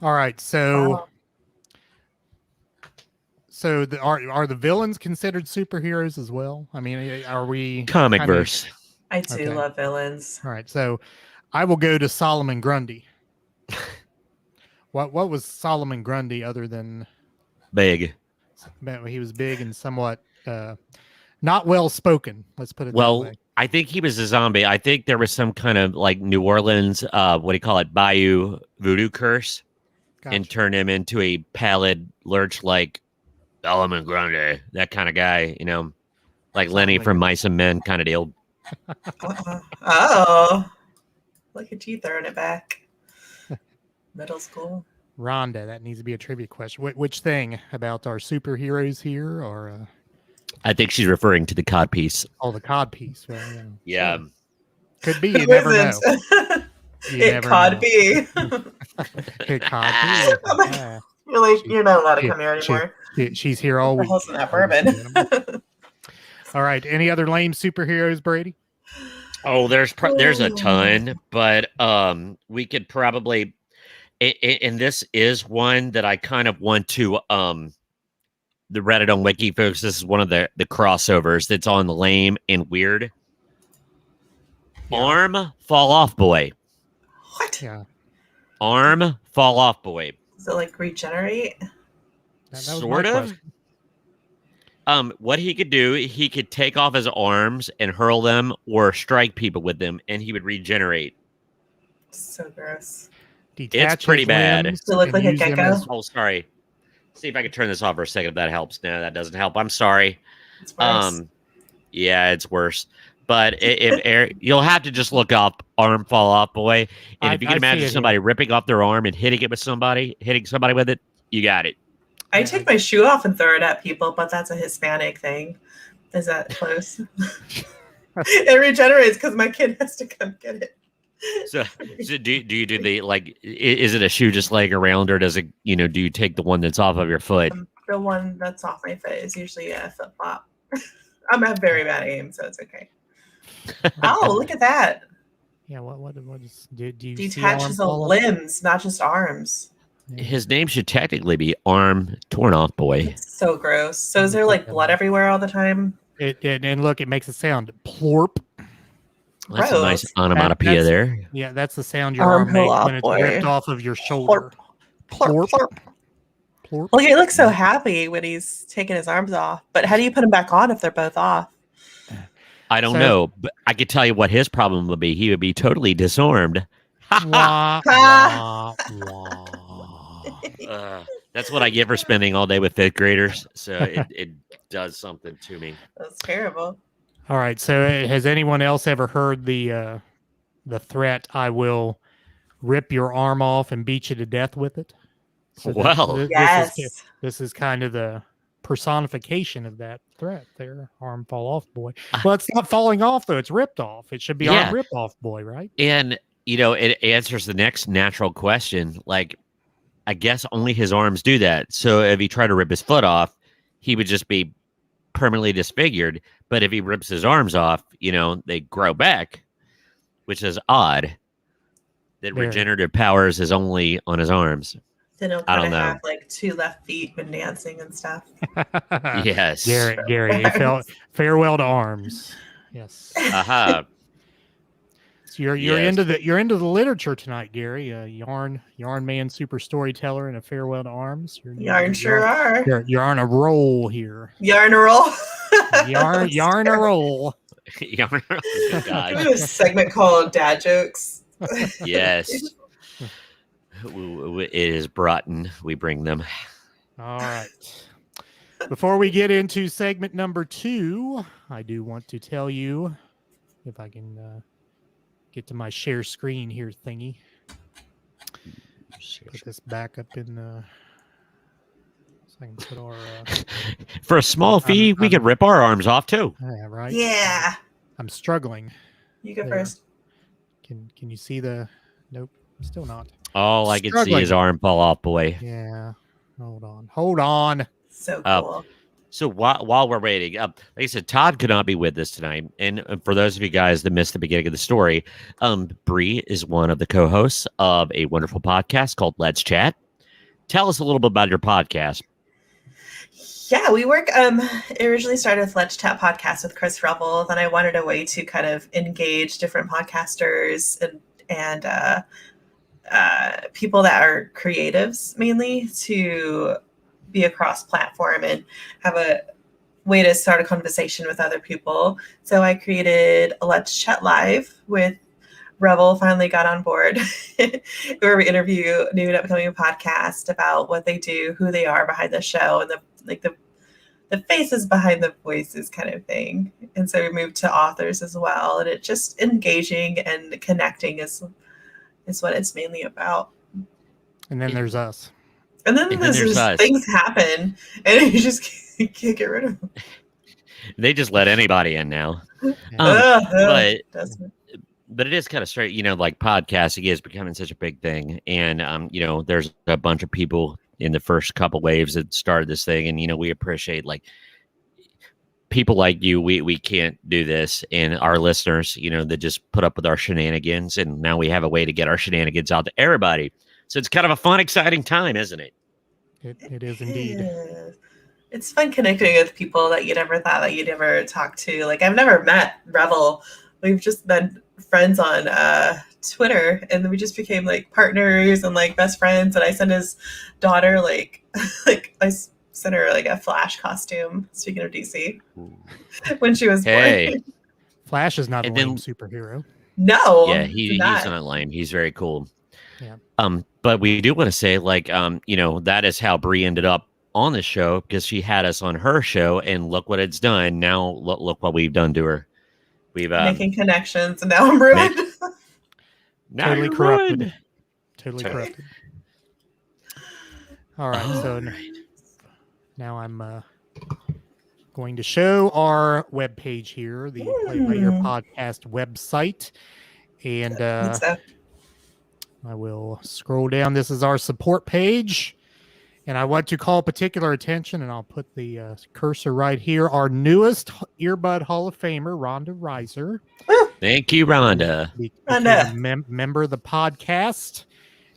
S3: All right, so So are the villains considered superheroes as well? I mean, are we
S5: Comic
S3: kind of-
S5: verse.
S4: I do
S3: Okay.
S4: love villains.
S3: All right, so I will go to Solomon Grundy. What was Solomon Grundy other than
S5: Big.
S3: he was big and somewhat not well spoken? Let's put it that
S5: Well,
S3: way.
S5: I think he was a zombie. I think there was some kind of like New Orleans, what do you call it, Bayou voodoo curse, and
S3: Gotcha.
S5: turned him into a pallid lurch like Solomon Grundy, that kind of guy, like Lenny
S3: Solomon
S5: from Mice and Men kind of deal.
S4: Oh, look at you throwing it back. Middle school.
S3: Rhonda, that needs to be a trivia question. Which thing about our superheroes here, or
S5: I think she's referring to the cod piece.
S3: the cod piece? Well,
S5: Yeah.
S3: sure. Could be. You
S4: Who
S3: never know.
S4: isn't?
S3: You
S4: It
S3: never
S4: could
S3: know.
S4: be.
S3: It could be.
S4: Oh my
S3: Yeah.
S4: You're not allowed to
S3: She-
S4: come here
S3: she-
S4: anymore.
S3: She's here all
S4: What the
S3: week.
S4: hell's in that bourbon?
S3: All right. Any other lame superheroes, Brady?
S5: Oh, there's a
S4: Oh.
S5: ton, but we could probably, and this is one that I kind of want to the Reddit on Wiki folks. This is one of the crossovers that's on the lame and weird.
S3: Yeah.
S5: Arm fall off boy.
S4: What?
S3: Yeah.
S5: Arm fall off boy.
S4: Does it like regenerate?
S3: That was my
S5: Sort of.
S3: question.
S5: What he could do, he could take off his arms and hurl them or strike people with them, and he would regenerate.
S4: So gross.
S3: Detach
S5: pretty
S3: his
S5: bad.
S3: limbs
S4: Does it look
S3: and
S4: like a
S3: use them
S4: gecko?
S3: as-
S5: Oh, sorry. See if I can turn this off for a second if that helps. No, that doesn't help. I'm sorry.
S4: It's worse.
S5: Yeah, it's worse. But if you'll have to just look up arm fall off boy, and if you
S3: I
S5: can
S3: see
S5: imagine
S3: it
S5: somebody ripping off their arm and hitting it with somebody, hitting somebody with it, you got it.
S4: I take my shoe off and throw it at people, but that's a Hispanic thing. Is that close? It regenerates because my kid has to come get it.
S5: So do you do the like? Is it a shoe just laying around, or does it? Do you take the one that's off of your foot?
S4: The one that's off my foot is usually a flip flop. I'm at very bad aim, so it's okay. Oh, look at that!
S3: Yeah. What is? Do you see
S4: Detaches
S3: arm
S4: the
S3: fall off?
S4: limbs, not just arms.
S3: Yeah.
S5: His name should technically be Arm Torn Off Boy.
S4: It's so gross. So is there like blood everywhere all the time?
S3: And look, it makes a sound plorp.
S5: That's a nice
S4: Gross.
S5: onomatopoeia
S3: That's-
S5: there.
S3: Yeah, that's the sound your
S4: Arm
S3: arm makes
S4: fall
S3: when it's
S4: off, boy.
S3: ripped off of your shoulder.
S4: Plorp, plorp, plorp.
S3: Plorp.
S4: Well, he looks so happy when he's taking his arms off. But how do you put them back on if they're both off?
S5: I don't
S3: So-
S5: know, but I could tell you what his problem would be. He would be totally disarmed.
S3: Wah,
S4: Ah.
S3: wah, wah.
S5: That's what I get for spending all day with fifth graders. So it does something to me.
S4: That's terrible.
S3: All right. So, has anyone else ever heard the threat? I will rip your arm off and beat you to death with it. So
S5: Well,
S4: Yes.
S3: this is kind of the personification of that threat. There, arm fall off, boy. Well, it's not falling off though; it's ripped off. It should be
S5: Yeah.
S3: arm rip off, boy, right?
S5: And it answers the next natural question. Like, I guess only his arms do that. So if he tried to rip his foot off, he would just be permanently disfigured. But if he rips his arms off, they grow back, which is odd. That
S3: Very.
S5: regenerative powers is only on his arms.
S4: Then he'll
S5: I
S4: kind
S5: don't
S4: of
S5: know.
S4: have like two left feet when dancing and stuff.
S5: Yes.
S3: Gary, farewell to arms. Yes.
S5: Aha.
S3: So you're
S5: Yes.
S3: into the literature tonight, Gary. Yarn man, super storyteller, and a farewell to arms.
S4: Yarn sure are.
S3: You're on a roll here.
S4: Yarn a roll.
S3: Yarn a roll.
S5: God.
S4: We have a segment called Dad Jokes.
S5: Yes. It is brought in. We bring them.
S3: All right. Before we get into segment number 2, I do want to tell you, if I can get to my share screen here thingy. Put this back up in so I can put our
S5: For a small fee, we could rip our arms off too.
S3: yeah, right.
S4: Yeah.
S3: I'm struggling.
S4: You go
S3: There.
S4: first.
S3: Can you see the? Nope, still not.
S5: All I can see
S3: Struggling.
S5: is arm fall off, boy.
S3: Yeah. Hold on.
S4: So
S5: Uh,
S4: cool.
S5: So while we're waiting, like I said, Todd could not be with us tonight. And for those of you guys that missed the beginning of the story, Bree is one of the co-hosts of a wonderful podcast called Let's Chat. Tell us a little bit about your podcast.
S4: Yeah, we work. It originally started with Let's Chat podcast with Chris Revel. Then I wanted a way to kind of engage different podcasters and people that are creatives mainly to be a cross platform and have a way to start a conversation with other people. So I created a Let's Chat Live with Revel. Finally got on board where we interview new and upcoming podcast about what they do, who they are behind the show, and the faces behind the voices kind of thing. And so we moved to authors as well. And it just engaging and connecting is what it's mainly about.
S3: And then there's us.
S4: And then there's
S5: us.
S4: Things happen and you just can't get rid of them.
S5: They just let anybody in now. But it is kind of straight, like podcasting is becoming such a big thing. And, there's a bunch of people in the first couple waves that started this thing. And, we appreciate like people like you. We can't do this. And our listeners, that just put up with our shenanigans. And now we have a way to get our shenanigans out to everybody. So it's kind of a fun, exciting time, isn't it?
S3: It is indeed.
S4: It's fun connecting with people that you never thought that you'd ever talk to. Like I've never met Revel. We've just been friends on Twitter, and then we just became like partners and like best friends. And I sent his daughter like I sent her like a Flash costume. Speaking of DC, when she was born.
S3: Flash is not a lame superhero.
S4: No,
S5: yeah, he's not lame. He's very cool.
S3: Yeah.
S5: But we do want to say like that is how Bree ended up on the show, because she had us on her show, and look what it's done. Now look what we've done to her. We've
S4: making connections, and now I'm ruined.
S3: Totally corrupted. Totally corrupted. All right, so now I'm going to show our webpage here, the Play by Ear podcast website, and I will scroll down. This is our support page. And I want to call particular attention, and I'll put the cursor right here. Our newest Earbud Hall of Famer, Rhonda Reiser.
S5: Thank you, Rhonda.
S3: A member of the podcast,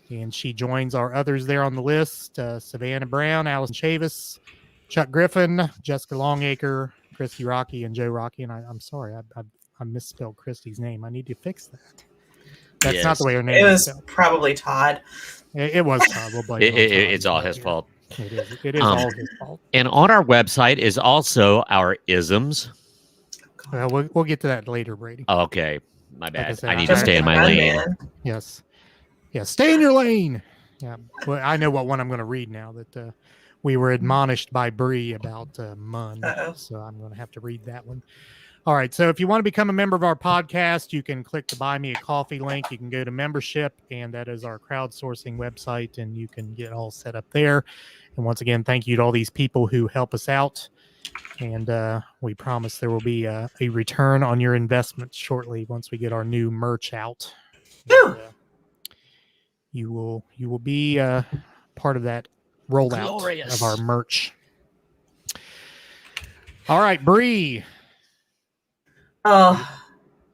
S3: and she joins our others there on the list: Savannah Brown, Allison Chavis, Chuck Griffin, Jessica Longacre, Christy Rocky, and Joe Rocky. And I'm sorry, I misspelled Christy's name. I need to fix that. That's not the way her name is.
S4: It was probably Todd.
S3: It was probably.
S5: It's all his fault.
S3: It is all his fault.
S5: And on our website is also our isms.
S3: Well, we'll get to that later, Brady.
S5: Oh, okay, my bad.
S3: Like I said,
S5: I need to stay in my lane.
S3: Yes. Yeah, stay in your lane. Yeah. Well, I know what one I'm going to read now that we were admonished by Bree about Mun. So I'm going to have to read that one. All right. So if you want to become a member of our podcast, you can click the Buy Me a Coffee link. You can go to membership, and that is our crowdsourcing website, and you can get all set up there. And once again, thank you to all these people who help us out. And we promise there will be a return on your investment shortly once we get our new merch out. And, you will be part of that rollout of our merch. All right, Bree.
S4: Oh,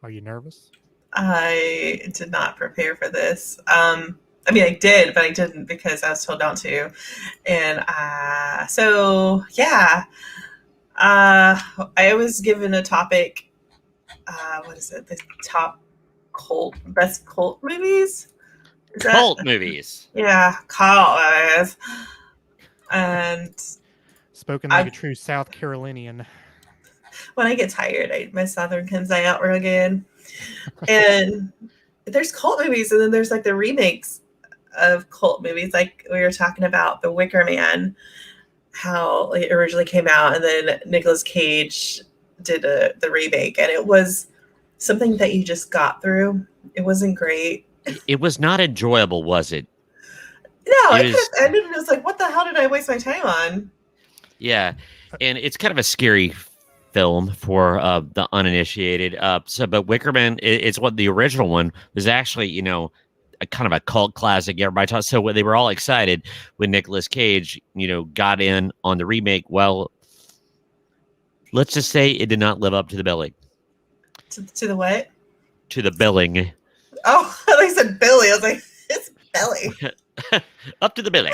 S3: are you nervous?
S4: I did not prepare for this. I mean, I did, but I didn't because I was told not to. And so, yeah, I was given a topic. What is it? The top best cult movies?
S5: Cult movies.
S4: Yeah, cult movies. And
S3: spoken like a true South Carolinian.
S4: When I get tired, my Southern comes out real good. And there's cult movies, and then there's like the remakes of cult movies, like we were talking about the Wickerman, how it originally came out, and then Nicolas Cage did the remake, and it was something that you just got through. It wasn't great.
S5: It was not enjoyable, was it?
S4: No, it could have ended, and it was like, what the hell did I waste my time on?
S5: Yeah, and it's kind of a scary film for the uninitiated. But Wickerman, it's what the original one was actually, a kind of a cult classic. Everybody talks. So they were all excited when Nicolas Cage, got in on the remake. Well, let's just say it did not live up to the billing.
S4: To the what?
S5: To the billing.
S4: Oh, I thought you said Billy. I was like, it's Billy.
S5: Up to the billing.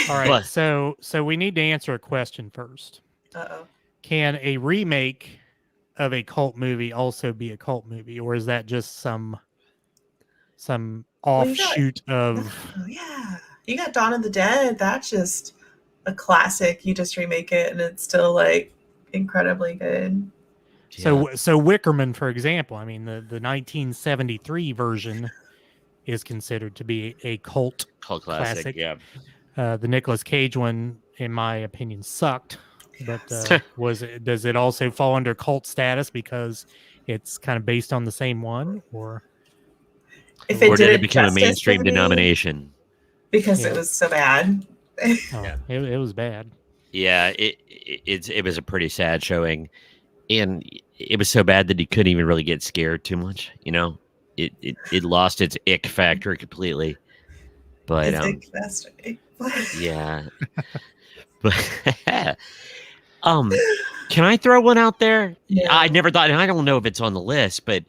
S3: All right.
S5: But-
S3: So we need to answer a question first.
S4: Uh-oh.
S3: Can a remake of a cult movie also be a cult movie, or is that just some
S4: Well, you got-
S3: offshoot of?
S4: Oh, yeah. You got Dawn of the Dead. That's just a classic. You just remake it and it's still like incredibly good.
S3: So Wickerman, for example, I mean the 1973 version is considered to be a cult
S5: cult classic.
S3: classic.
S5: Yeah.
S3: The Nicolas Cage one, in my opinion, sucked. But does it also fall under cult status because it's kind of based on the same one, or
S4: If it
S5: Or did it
S4: didn't
S5: become a
S4: justice,
S5: mainstream
S4: maybe,
S5: denomination?
S4: because
S3: Yeah.
S4: it was so bad.
S3: it was bad.
S5: Yeah, it was a pretty sad showing, and it was so bad that you couldn't even really get scared too much. You know, it lost its ick factor completely. But
S4: It's like best way.
S5: yeah, but can I throw one out there?
S4: Yeah.
S5: I never thought, and I don't know if it's on the list, but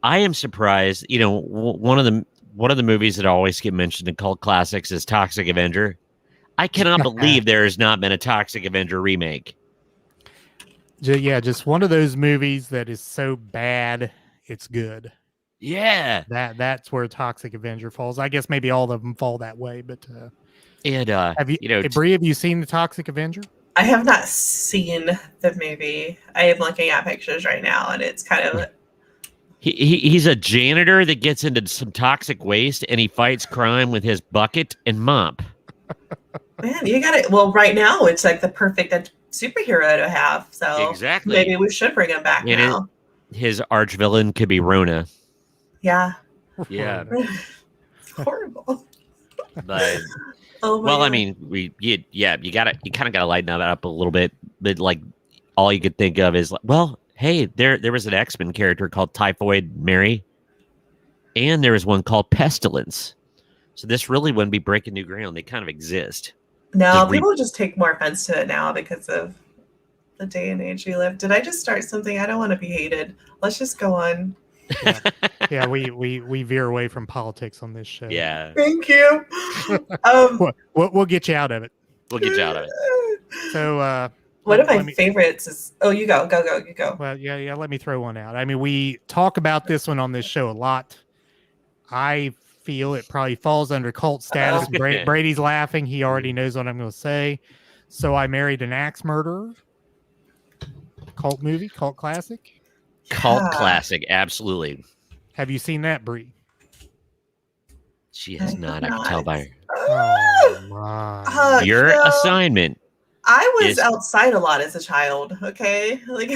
S5: I am surprised. You know, one of the movies that always get mentioned in cult classics is Toxic Avenger. I cannot believe there has not been a Toxic Avenger remake.
S3: Yeah, just one of those movies that is so bad it's good.
S5: Yeah,
S3: That's where Toxic Avenger falls. I guess maybe all of them fall that way. But
S5: and
S3: have you,
S5: you know,
S3: hey, Bree, have you seen the Toxic Avenger?
S4: I have not seen the movie. I am looking at pictures right now, and it's kind of
S5: he's a janitor that gets into some toxic waste, and he fights crime with his bucket and mop.
S4: man. You got it. Well, right now it's like the perfect superhero to have. So
S5: Exactly.
S4: maybe we should bring him back
S5: And
S4: now.
S5: His arch villain could be Rona.
S4: Yeah,
S5: Yeah,
S4: it's horrible.
S5: but
S4: Oh my
S5: well, I
S4: God.
S5: mean, you kind of gotta lighten that up a little bit. But like, all you could think of is like, well, hey, there was an X-Men character called Typhoid Mary, and there was one called Pestilence. So this really wouldn't be breaking new ground. They kind of exist.
S4: No,
S5: Just
S4: people just take more offense to it now because of the day and age we live. Did I just start something? I don't want to be hated. Let's just go on.
S3: Yeah, we veer away from politics on this show.
S5: Yeah,
S4: Thank you.
S3: We'll get you out of it.
S5: we'll get you out of it.
S3: So
S4: one of
S3: let
S4: my
S3: me-
S4: favorites is you go.
S3: Well, yeah, let me throw one out. I mean, we talk about this one on this show a lot. I feel it probably falls under cult status. Brady's laughing. He already knows what I'm going to say. So I Married an Axe Murderer. Cult movie, cult classic.
S5: Cult
S4: Yeah.
S5: classic, absolutely.
S3: Have you seen that, Bree?
S5: She has not. I can tell by her.
S3: Oh my!
S5: Your
S4: you know,
S5: assignment.
S4: I was
S5: is-
S4: outside a lot as a child. Okay, like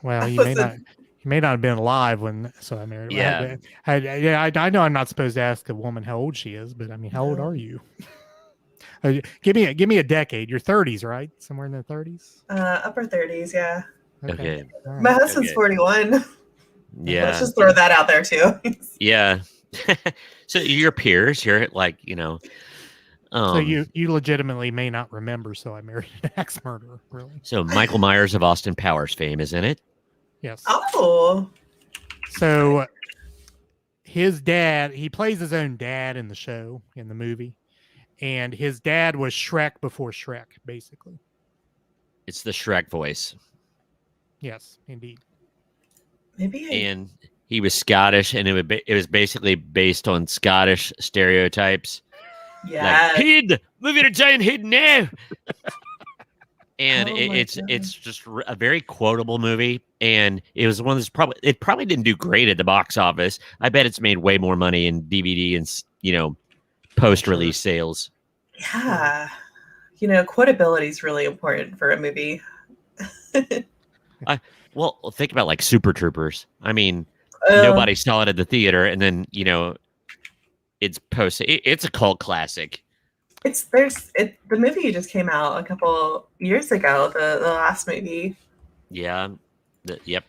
S3: Well,
S4: I
S3: you may
S4: wasn't-
S3: not have been alive when. So I married.
S5: Yeah.
S3: I know I'm not supposed to ask a woman how old she is, but I mean, how old
S4: No.
S3: are you? Give me a decade. Your 30s, right? Somewhere in the 30s.
S4: upper 30s. Yeah,
S5: Okay.
S3: All
S4: my
S3: right.
S4: husband's
S5: Okay.
S4: 41.
S5: Yeah.
S4: Let's just throw that out there too.
S5: Yeah. So your peers, you're like,
S3: So you legitimately may not remember. So I Married an Axe Murderer. Really?
S5: So Michael Myers of Austin Powers fame is in it.
S3: Yes.
S4: Oh,
S3: So his dad, he plays his own dad in the show, in the movie. And his dad was Shrek before Shrek, basically.
S5: It's the Shrek voice.
S3: Yes, indeed.
S4: maybe.
S5: And he was Scottish, and it was basically based on Scottish stereotypes.
S4: Yeah.
S5: Like, hid! Move your giant hid now! And
S4: Oh my
S5: it's
S4: gosh.
S5: just a very quotable movie, and it was one that's probably didn't do great at the box office. I bet it's made way more money in DVD and post-release sales.
S4: Yeah. Quotability is really important for a movie.
S5: Well, think about like Super Troopers. I mean,
S4: Um,
S5: nobody saw it at the theater, and then it's it's a cult classic.
S4: The movie just came out a couple years ago. The last movie.
S5: Yeah. Yep.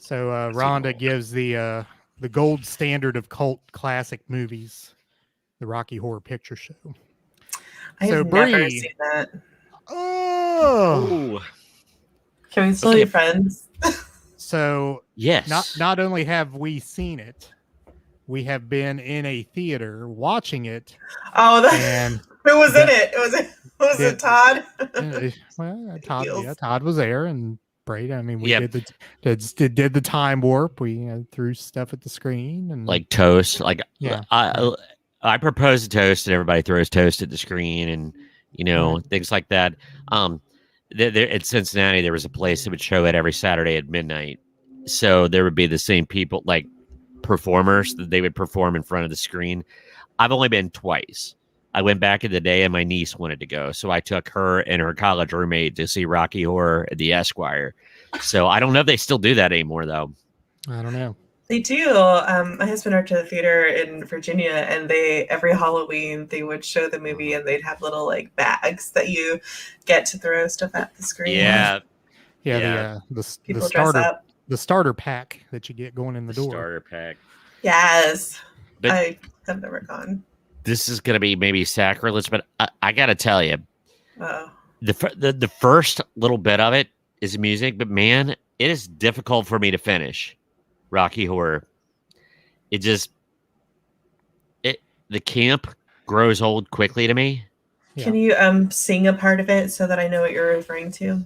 S3: So Rhonda gives the gold standard of cult classic movies, the Rocky Horror Picture Show.
S4: I
S3: So,
S4: have never
S3: Bree-
S4: seen that.
S3: Oh,
S5: Ooh.
S4: Can we still
S5: Okay.
S4: be friends?
S3: so
S5: Yes.
S3: not only have we seen it, we have been in a theater watching it,
S4: Oh,
S3: and
S4: Who was in it? Was it Todd?
S3: Well, Todd,
S4: Feels.
S3: Todd was there, and Brady. I mean, we
S5: Yep.
S3: did the time warp. We threw stuff at the screen and
S5: Like toast. Like
S3: Yeah.
S5: I propose a toast, and everybody throws toast at the screen, and things like that. There at Cincinnati, there was a place that would show it every Saturday at midnight. So there would be the same people, like performers, that they would perform in front of the screen. I've only been twice. I went back in the day, and my niece wanted to go, so I took her and her college roommate to see Rocky Horror at the Esquire. So I don't know if they still do that anymore, though.
S3: I don't know.
S4: They do. My husband worked at a theater in Virginia, and every Halloween they would show the movie, and they'd have little like bags that you get to throw stuff at the screen.
S5: Yeah,
S3: The
S4: People dress
S3: starter
S4: up.
S3: the starter pack that you get going in the door.
S5: starter pack.
S4: Yes.
S5: But
S4: I have never gone.
S5: this is going to be maybe sacrilege, but I got to tell you,
S4: Oh.
S5: the first little bit of it is music, but man, it is difficult for me to finish Rocky Horror. The camp grows old quickly to me.
S3: Yeah.
S4: Can you sing a part of it so that I know what you're referring to?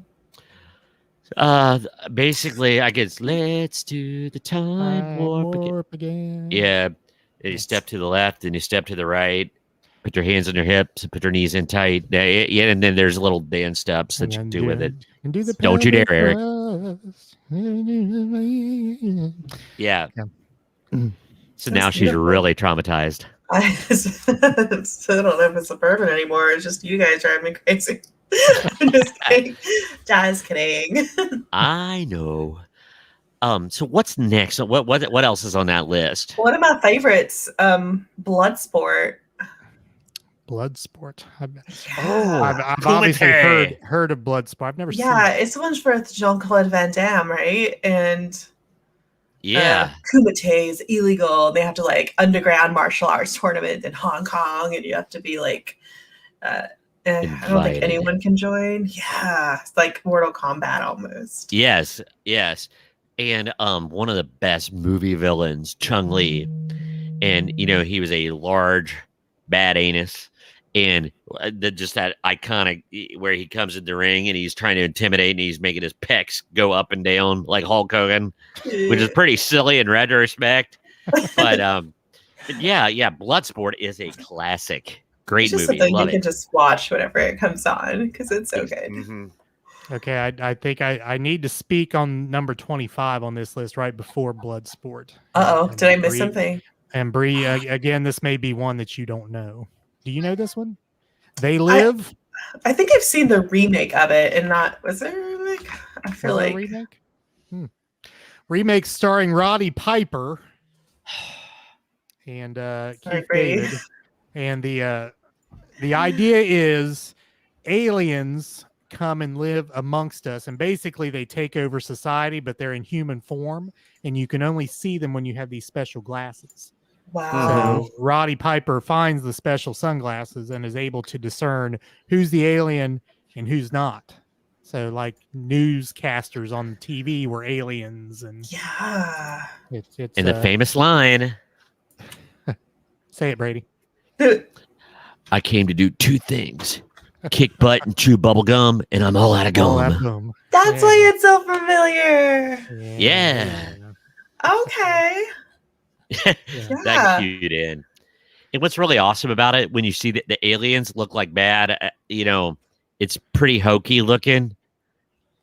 S5: Basically, I guess let's do the time warp again.
S3: again.
S5: Yeah, you step to the left and you step to the right. Put your hands on your hips and put your knees in tight. Yeah, and then there's little dance steps that you do with it.
S3: And do the
S5: Don't you dare, Eric.
S3: thrust.
S5: Yeah.
S3: Mm.
S5: So now
S4: That's
S5: she's
S4: beautiful.
S5: really traumatized.
S4: I still don't know if it's suburban anymore. It's just you guys drive me crazy. I'm just kidding. Just kidding.
S5: I know. So what's next? What else is on that list?
S4: One of my favorites, Bloodsport.
S3: Bloodsport. I've
S5: Kumite.
S3: obviously heard of Bloodsport. I've never seen
S4: Yeah,
S3: it.
S4: it's the one with Jean-Claude Van Damme, right? And
S5: Yeah.
S4: Kumite is illegal. They have to like underground martial arts tournament in Hong Kong, and you have to be like, I don't think
S5: Invited.
S4: anyone can join. Yeah, it's like Mortal Kombat almost.
S5: Yes. And one of the best movie villains, Chung-Li. And he was a large bad anus. And just that iconic where he comes in the ring and he's trying to intimidate and he's making his pecs go up and down like Hulk Hogan, which is pretty silly in retrospect. But yeah, Bloodsport is a classic. Great
S4: It's just
S5: movie.
S4: something
S5: Love
S4: you can
S5: it.
S4: just watch whenever it comes on because it's so good.
S5: Mhm.
S3: Okay, I think I need to speak on number 25 on this list right before Bloodsport.
S4: Uh-oh,
S3: And
S4: did I miss
S3: Bree-
S4: something?
S3: And Bree, again, this may be one that you don't know. Do you know this one? They Live.
S4: I think I've seen the remake of it, and was there a remake? I feel
S3: Was it a
S4: like
S3: remake. Remake starring Roddy Piper and Keith
S4: Brady.
S3: David. And the idea is aliens come and live amongst us, and basically they take over society, but they're in human form, and you can only see them when you have these special glasses.
S4: wow.
S3: So Roddy Piper finds the special sunglasses and is able to discern who's the alien and who's not. So like newscasters on TV were aliens, and
S4: Yeah.
S3: it's
S5: And the famous line,
S3: say it, Brady.
S5: I came to do two things. Kick butt and chew bubble gum, and I'm all out of
S3: All that
S5: gum.
S3: gum.
S4: That's
S3: Yeah.
S4: why it's so familiar.
S5: Yeah.
S4: Okay.
S3: Yeah.
S5: That
S4: Yeah.
S5: cued in. And what's really awesome about it, when you see that the aliens look like bad, it's pretty hokey looking.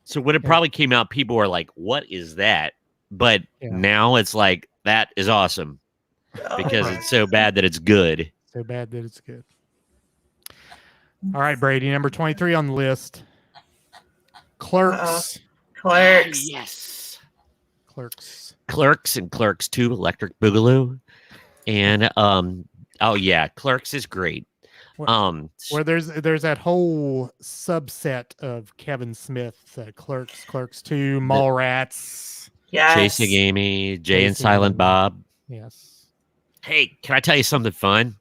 S5: So when it
S3: Yeah.
S5: probably came out, people were like, "What is that?" But
S3: Yeah.
S5: now it's like, that is awesome because
S4: Oh.
S5: it's so bad that it's good.
S3: So bad that it's good. All right, Brady, number 23 on the list. Clerks.
S4: Clerks.
S5: Yes.
S3: Clerks.
S5: Clerks and Clerks 2, Electric Boogaloo. And Clerks is great.
S3: Where there's that whole subset of Kevin Smith, Clerks 2, Mallrats.
S4: Yes.
S5: Chasing Amy, Jay and
S3: Chasing
S5: Silent
S3: Amy.
S5: Bob.
S3: Yes.
S5: Hey, can I tell you something fun?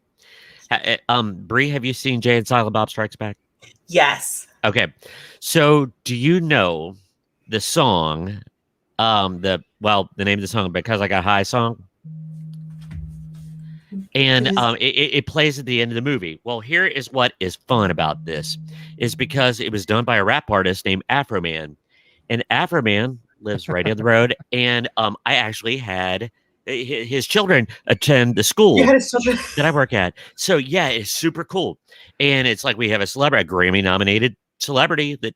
S5: Bree, have you seen Jay and Silent Bob Strikes Back?
S4: Yes.
S5: Okay. So do you know the song, the name of the song, Because I Got High song? And it plays at the end of the movie. Well, here is what is fun about this, is because it was done by a rap artist named Afro Man, and Afro Man lives right down the road. And I actually had his children attend the school that I work at. So yeah, it's super cool. And it's like we have a celebrity, a Grammy-nominated celebrity that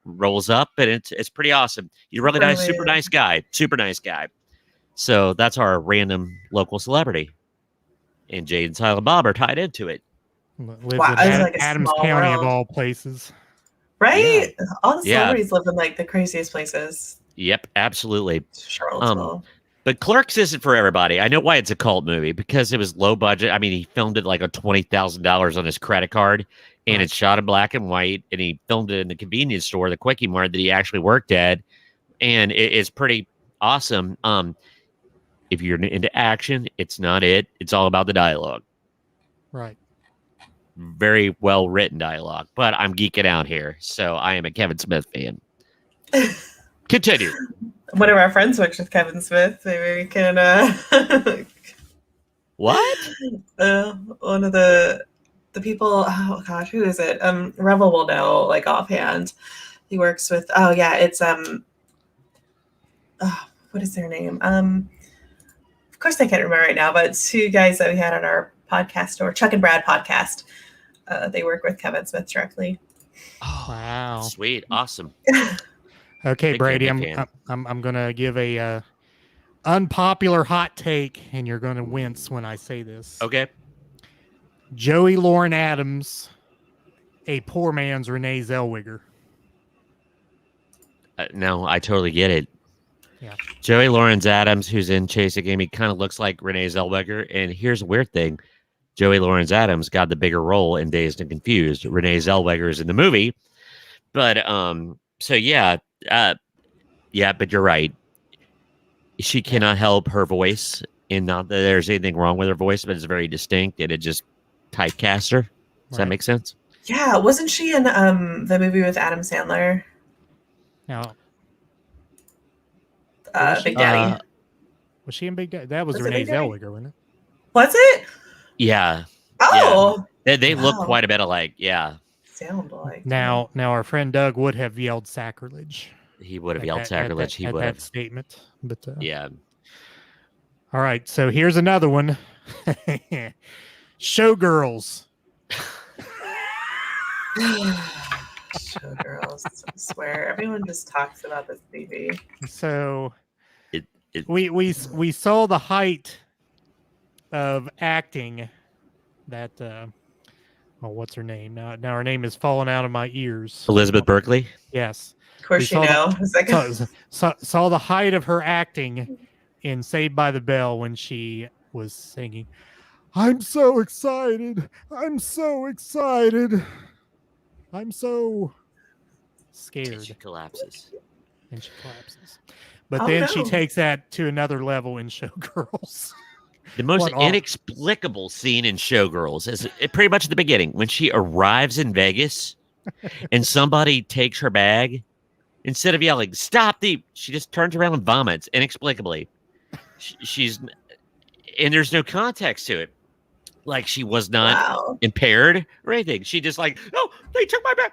S5: rolls up, and it's pretty awesome. He's really nice, super nice guy. So that's our random local celebrity. And Jade and Silent Bob are tied into it.
S3: Lives in like Adams County world. Of all places.
S4: Right? Yeah. All the celebrities live in like the craziest places.
S5: Yep, absolutely.
S4: Charlottesville.
S5: But Clerks isn't for everybody. I know why it's a cult movie, because it was low budget. I mean, he filmed it like a $20,000 on his credit card, and it's shot in black and white, and he filmed it in the convenience store, the Quickie Mart that he actually worked at, and it's pretty awesome. If you're into action, it's not it. It's all about the dialogue.
S3: Right.
S5: Very well written dialogue, but I'm geeking out here, so I am a Kevin Smith fan. Continue.
S4: One of our friends works with Kevin Smith. Maybe we can.
S5: What?
S4: One of the people. Oh gosh, who is it? Revel will know, like offhand. He works with. Oh yeah, it's what is their name? Of course, I can't remember right now, but two guys that we had on our podcast, or Chuck and Brad podcast, they work with Kevin Smith directly.
S5: Oh,
S3: wow.
S5: Sweet. Awesome.
S3: Okay, Brady, I'm going to give a unpopular hot take, and you're going to wince when I say this.
S5: Okay.
S3: Joey Lauren Adams, a poor man's Renee Zellweger.
S5: No, I totally get it.
S3: Yeah.
S5: Joey Lawrence Adams, who's in Chasing Amy, kind of looks like Renee Zellweger. And here's a weird thing. Joey Lawrence Adams got the bigger role in Dazed and Confused. Renee Zellweger is in the movie. But, so yeah. But you're right. She cannot help her voice. And not that there's anything wrong with her voice, but it's very distinct, and it just typecast her. Does that make sense?
S4: Yeah. Wasn't she in the movie with Adam Sandler?
S3: No.
S4: Big Daddy.
S3: Was she in Big Daddy? That was Renee Zellweger, wasn't it?
S4: Was it?
S5: Yeah.
S4: Oh.
S5: Yeah. They look quite a bit alike. Yeah.
S4: Sound alike.
S3: Now our friend Doug would have yelled sacrilege.
S5: He would have yelled sacrilege. He would have.
S3: That statement. But
S5: yeah.
S3: All right. So here's another one. Showgirls.
S4: Showgirls, I swear. Everyone just talks about this movie.
S3: So we saw the height of acting that what's her name? Now her name is falling out of my ears.
S5: Elizabeth Berkley?
S3: Yes.
S4: Of course you know.
S3: Saw the height of her acting in Saved by the Bell when she was singing, I'm so excited. I'm so excited. I'm so scared.
S5: And she collapses.
S3: But then she takes that to another level in Showgirls.
S5: The most inexplicable scene in Showgirls is pretty much at the beginning when she arrives in Vegas and somebody takes her bag. Instead of yelling, "Stop thief!" she just turns around and vomits inexplicably. She's and there's no context to it. Like she was not impaired or anything. She just like, "Oh, they took my bag."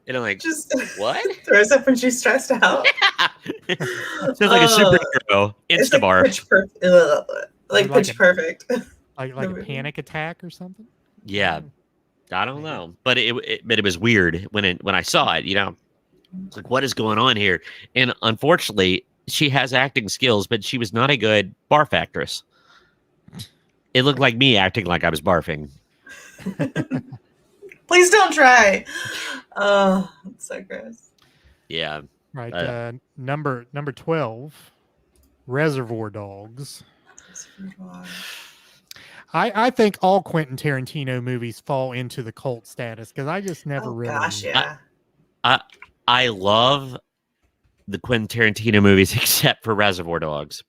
S5: And I'm like,
S4: just
S5: what?
S4: Throws up when she's stressed out.
S5: Yeah. Sounds like a superhero. Instabar.
S4: Like Pitch Perfect.
S3: Like a panic attack or something?
S5: Yeah. I don't know. But it was weird when I saw it, you know. It's like, what is going on here? And unfortunately, she has acting skills, but she was not a good barf actress. It looked like me acting like I was barfing.
S4: Please don't try. Oh, it's so gross.
S5: Yeah.
S3: Right. Number 12, Reservoir Dogs. I think all Quentin Tarantino movies fall into the cult status because I just never really.
S4: Gosh, yeah.
S5: I love the Quentin Tarantino movies except for Reservoir Dogs.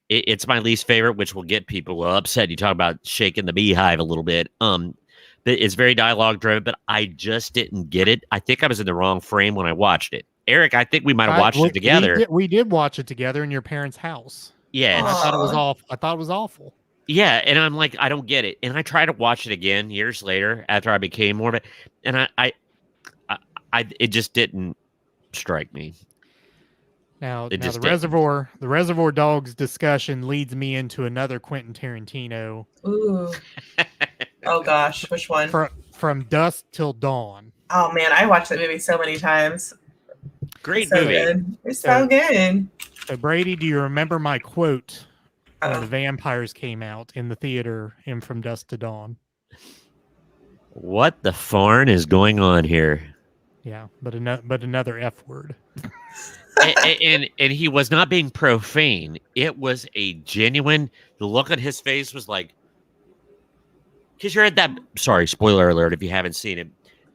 S5: It's my least favorite, which will get people upset. You talk about shaking the beehive a little bit. It's very dialogue driven, but I just didn't get it. I think I was in the wrong frame when I watched it. Eric, I think we might have watched it together.
S3: We did watch it together in your parents' house.
S5: Yeah,
S3: I thought it was awful.
S5: Yeah, and I'm like, I don't get it. And I try to watch it again years later after I became more of it, and it just didn't strike me.
S3: Now
S5: It
S3: the
S5: just didn't.
S3: Reservoir Dogs discussion leads me into another Quentin Tarantino.
S4: Ooh. Oh gosh, which one?
S3: From Dusk Till Dawn.
S4: Oh man, I watched that movie so many times.
S5: Great
S4: It's so
S5: movie.
S4: good. It's so good.
S3: So Brady, do you remember my quote when
S4: Oh.
S3: the vampires came out in the theater in From Dusk to Dawn?
S5: What the farn is going on here?
S3: Yeah, but another F word.
S5: and he was not being profane. It was a genuine. The look on his face was like, because you're at that. Sorry, spoiler alert if you haven't seen it.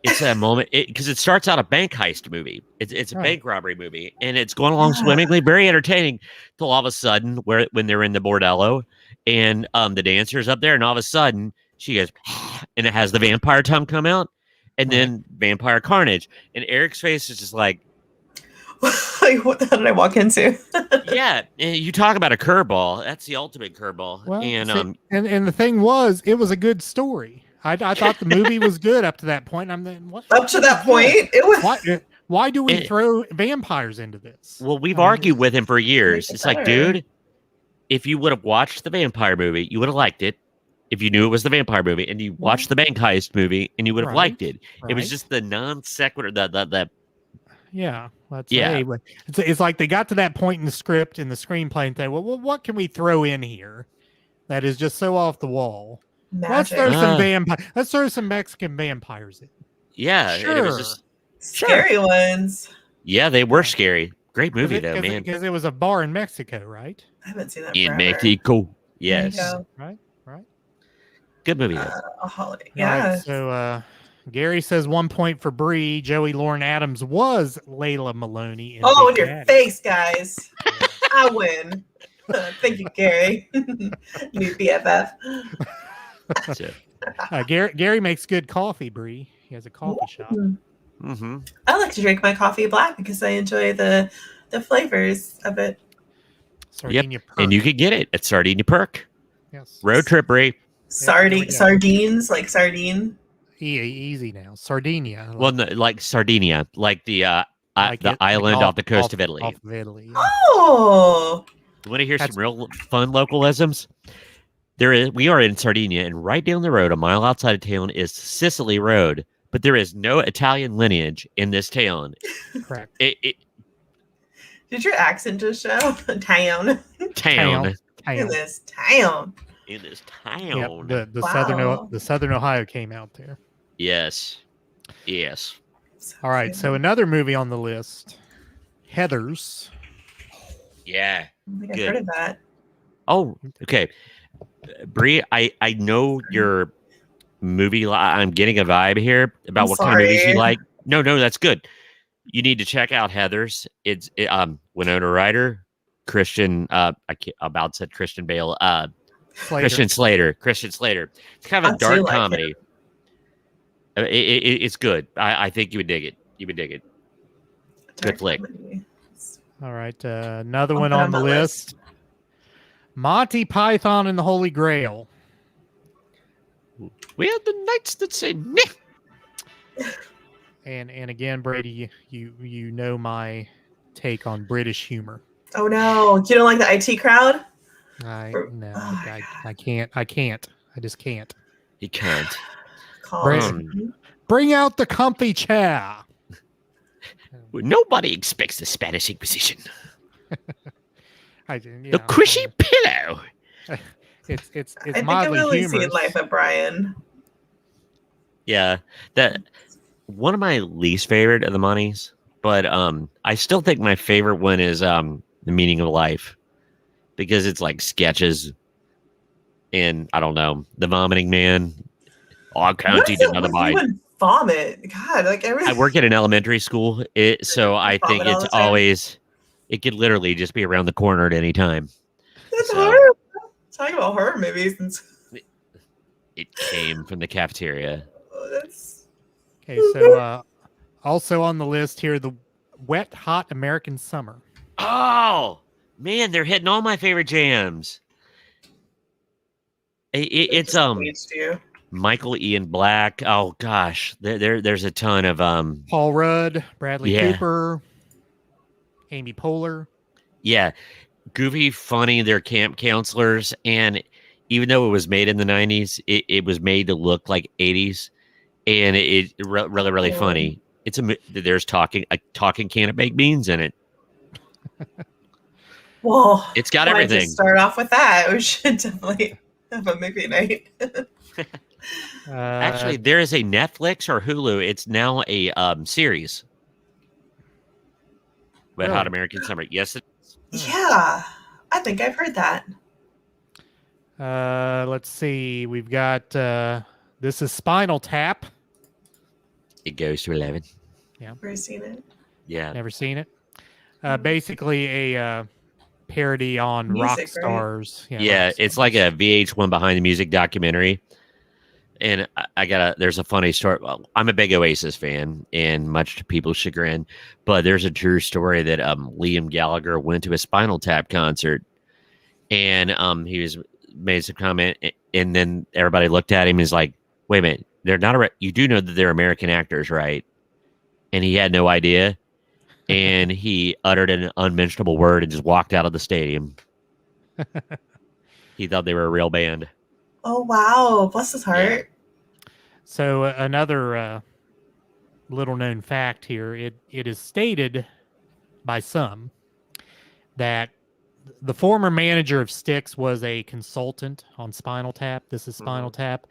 S5: It's a moment because it starts out a bank heist movie. It's a bank robbery movie, and it's going along swimmingly, very entertaining. Till all of a sudden, when they're in the bordello, and the dancer's up there, and all of a sudden she goes, and it has the vampire tongue come out, and then vampire carnage, and Eric's face is just like.
S4: Like, what the hell did I walk into?
S5: Yeah, and you talk about a curveball. That's the ultimate curveball.
S3: Well,
S5: and
S3: and the thing was, it was a good story. I thought the movie was good up to that point. I'm then what?
S4: Up to that point, it was.
S3: Why do we throw vampires into this?
S5: Well, we've argued with him for years. It's like,
S4: better.
S5: dude, if you would have watched the vampire movie, you would have liked it. If you knew it was the vampire movie, and you watched the bank heist movie, and you would have liked it. It was just the non sequitur. The
S3: yeah, it's like they got to that point in the script in the screenplay and said, well, what can we throw in here that is just so off the wall?
S4: Magic.
S3: Let's throw some Mexican vampires in.
S5: Yeah,
S3: sure.
S5: And it was just
S4: Scary ones.
S5: Yeah, they were scary. Great movie though, man.
S3: Because it was a bar in Mexico, right?
S4: I haven't seen that
S5: In
S4: forever.
S5: Mexico, yes.
S3: Right.
S5: Good movie though.
S4: A holiday. Yeah.
S3: Right, so Gary says 1 point for Bree. Joey Lauren Adams was Layla Maloney. In
S4: Oh, in
S3: Big
S4: your
S3: Daddy.
S4: face, guys. I win. Thank you, Gary. New BFF.
S5: So,
S3: Gary makes good coffee, Bree. He has a coffee shop.
S5: mm-hmm.
S4: I like to drink my coffee black because I enjoy the flavors of it.
S3: Sardinia Perk.
S5: And you could get it at Sardinia Perk.
S3: Yes.
S5: Road trip, Bree.
S4: Sardines, like sardine.
S3: Easy now. Sardinia.
S5: Well, no, like Sardinia, like the island off the coast of Italy.
S3: Off of Italy. Yeah.
S4: Oh.
S5: You want to hear some real fun localisms? We are in Sardinia, and right down the road, a mile outside of town, is Sicily Road. But there is no Italian lineage in this town.
S3: Correct.
S4: Did your accent just show? Town. In this town.
S5: In this town.
S3: Yep, the Southern Ohio came out there.
S5: Yes.
S3: All right, so another movie on the list, Heathers.
S5: Yeah.
S4: I think I've heard of that.
S5: Oh, okay. Bree, I know your movie. I'm getting a vibe here about what kind of movies you like. No, that's good. You need to check out Heathers. It's Winona Ryder, Christian. Christian Bale. Christian Slater. It's kind of a dark comedy. It's good. I think you would dig it. Good flick.
S3: All right, another one on the list. Monty Python and the Holy Grail.
S5: We have the knights that say meh.
S3: And again, Brady, you know my take on British humor.
S4: Oh no, you don't like the IT crowd?
S3: I can't. I just can't.
S5: He can't.
S3: Bring out the comfy chair.
S5: Nobody expects the Spanish Inquisition. The cushy pillow.
S3: It's
S4: I think I've
S3: mildly
S4: really
S3: humorous.
S4: seen Life of Brian.
S5: Yeah, that one of my least favorite of the Monties, but I still think my favorite one is The Meaning of Life, because it's like sketches, and I don't know, The Vomiting Man. Oh, County did another bite.
S4: Vomit. God, like everything.
S5: I work at an elementary school, so I think it's always. It could literally just be around the corner at any time.
S4: That's horrible. Talking about horror movies.
S5: It came from the cafeteria.
S3: Okay, so also on the list here, the Wet Hot American Summer.
S5: Oh man, they're hitting all my favorite jams. It's
S4: Aged you.
S5: Michael Ian Black. Oh gosh, there's a ton of
S3: Paul Rudd, Bradley
S5: Yeah.
S3: Cooper, Amy Poehler.
S5: yeah, goofy, funny. They're camp counselors, and even though it was made in the 90s, it was made to look like 80s, and really
S4: Oh.
S5: funny. There's a talking can of baked beans in it.
S4: Well,
S5: It's got
S4: why
S5: everything.
S4: Just start off with that. We should definitely have a movie night.
S5: Actually, there is a Netflix or Hulu. It's now a series. Wet Hot
S3: Really?
S5: American Summer. Yes, it is.
S4: Yeah, I think I've heard that.
S3: Let's see. We've got this is Spinal Tap.
S5: It goes to 11.
S4: Never seen it.
S5: Yeah.
S3: Never seen it. Basically a parody on
S4: Music,
S3: rock
S4: right?
S3: stars.
S5: Yeah,
S3: rock
S5: it's like
S3: stars.
S5: a VH1 behind the music documentary. And there's a funny story. Well, I'm a big Oasis fan, and much to people's chagrin, but there's a true story that Liam Gallagher went to a Spinal Tap concert, and he was made some comment, and then everybody looked at him and was like, wait a minute, they're not you do know that they're American actors, right? And he had no idea, and he uttered an unmentionable word and just walked out of the stadium. He thought they were a real band.
S4: Oh wow, bless his heart.
S3: So another little known fact here, it is stated by some that the former manager of Styx was a consultant on Spinal Tap. This is Spinal Tap.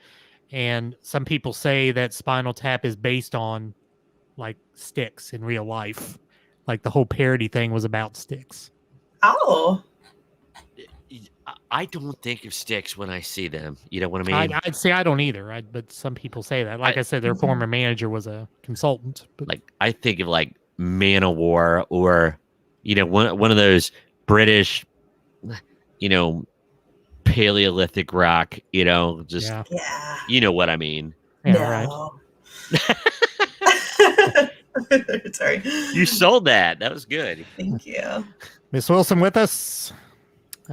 S3: And some people say that Spinal Tap is based on like Styx in real life. Like the whole parody thing was about Styx.
S4: Oh,
S5: I don't think of Styx when I see them. You know what I mean?
S3: I'd say I don't either, but some people say that. Like I said, their former manager was a consultant. But
S5: Like I think of like Manowar or one of those British, Paleolithic rock. Just
S4: yeah.
S5: you know what I mean.
S3: yeah, right.
S4: No. Sorry.
S5: You sold that. That was good.
S4: Thank you.
S3: Miss Wilson with us.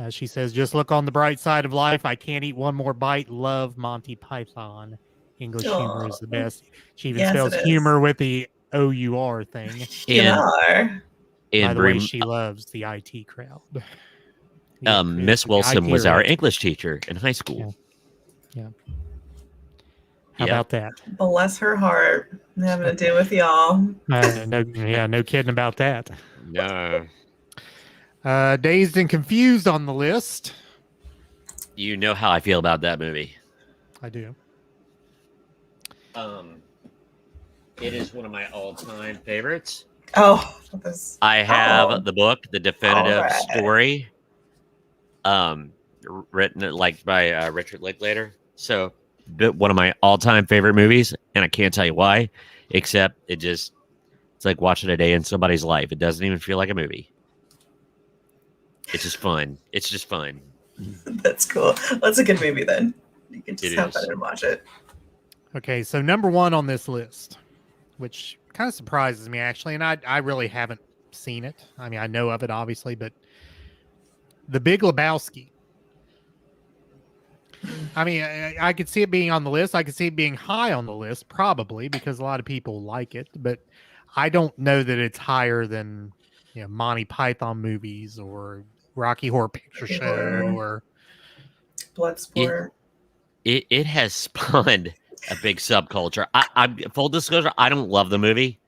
S3: She says, just look on the bright side of life. I can't eat one more bite. Love Monty Python. English humor is the best. She even spells
S4: it is.
S3: humor with the O-U-R thing.
S4: You
S5: And
S4: are.
S3: By
S5: and
S3: the way, she loves the IT crowd.
S5: Miss Wilson was our English teacher in high school.
S3: Yeah. How
S5: Yeah.
S3: about that?
S4: Bless her heart. Having to do with y'all.
S3: No kidding about that.
S5: No.
S3: Dazed and Confused on the list.
S5: You know how I feel about that movie.
S3: I do.
S5: It is one of my all-time favorites.
S4: Oh,
S5: I have the book, The Definitive
S4: All right.
S5: Story, written like by Richard Linklater. So, one of my all-time favorite movies, and I can't tell you why, except it's like watching a day in somebody's life. It doesn't even feel like a movie. It's just fun. It's just fun.
S4: That's cool. That's a good movie then. You can just
S5: It
S4: have
S5: is.
S4: that and watch it.
S3: Okay, so number one on this list, which kind of surprises me actually, and I really haven't seen it. I mean, I know of it obviously, but The Big Lebowski. I mean, I could see it being on the list. I could see it being high on the list, probably because a lot of people like it. But I don't know that it's higher than Monty Python movies or Rocky Horror Picture
S4: Rocky
S3: Show
S4: Horror.
S3: or
S4: Bloodsport.
S5: It has spawned a big subculture. I'm full disclosure. I don't love the movie.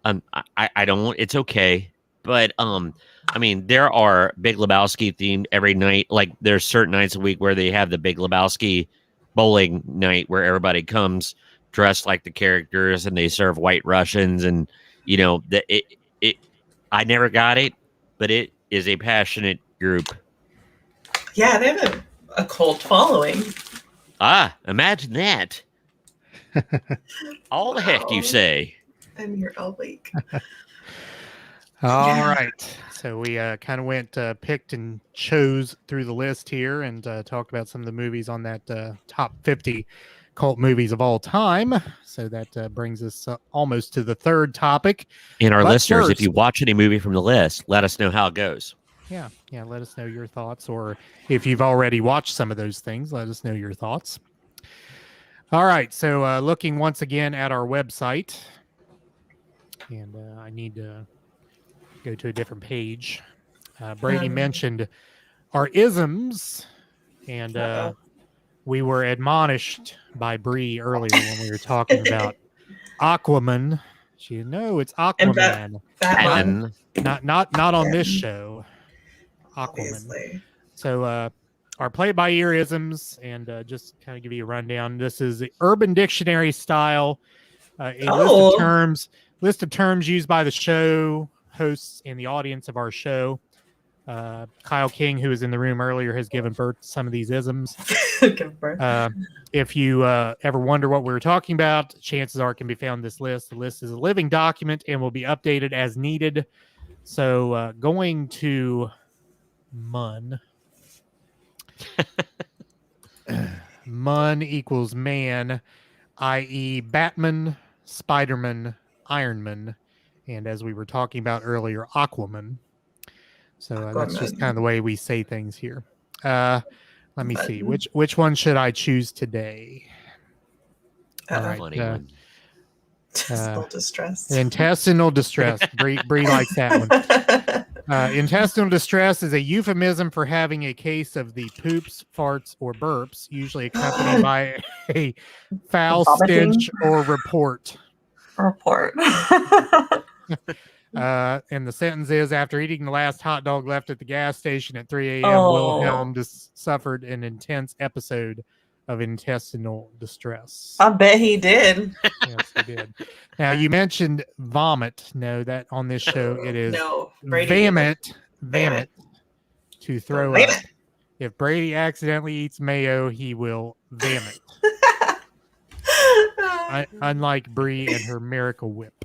S5: I don't. It's okay, but I mean, there are Big Lebowski themed every night. Like there's certain nights a week where they have the Big Lebowski bowling night where everybody comes dressed like the characters and they serve White Russians and I never got it, but it is a passionate group.
S4: Yeah, they have a cult following.
S5: Imagine that. All the heck you
S4: Wow.
S5: say.
S4: I'm here all week.
S3: All
S4: Yeah.
S3: right. So we kind of went, picked and chose through the list here and talked about some of the movies on that top 50 cult movies of all time. So that brings us almost to the third topic.
S5: And our
S3: But
S5: listeners, if
S3: first-
S5: you watch any movie from the list, let us know how it goes.
S3: Yeah, let us know your thoughts, or if you've already watched some of those things, let us know your thoughts. All right, so looking once again at our website, and I need to go to a different page. Brady mentioned our isms, and we were admonished by Bree earlier when we were talking about Aquaman. It's Aquaman.
S4: Batman.
S3: Not on this show. Aquaman.
S4: Obviously.
S3: So our play-by-ear isms, and just kind of give you a rundown. This is the Urban Dictionary style, list of terms used by the show hosts and the audience of our show. Kyle King, who was in the room earlier, has given birth to some of these isms. If you ever wonder what we were talking about, chances are it can be found in this list. The list is a living document and will be updated as needed. So going to Mun. Mun equals man, i.e. Batman, Spider-Man, Iron Man, and as we were talking about earlier, Aquaman. So that's just kind of the way we say things here. Let me see. Which one should I choose today? All right.
S4: Intestinal distress.
S3: Intestinal distress. Bree likes that one. Intestinal distress is a euphemism for having a case of the poops, farts, or burps, usually accompanied by a foul stench or report. And the sentence is, after eating the last hot dog left at the gas station at 3 a.m., Wilhelm suffered an intense episode of intestinal distress.
S4: I bet he did.
S3: Yes, he did. Now, you mentioned vomit. No, that on this show, it is vomit to throw up. If Brady accidentally eats mayo, he will vomit. Unlike Bree and her Miracle Whip.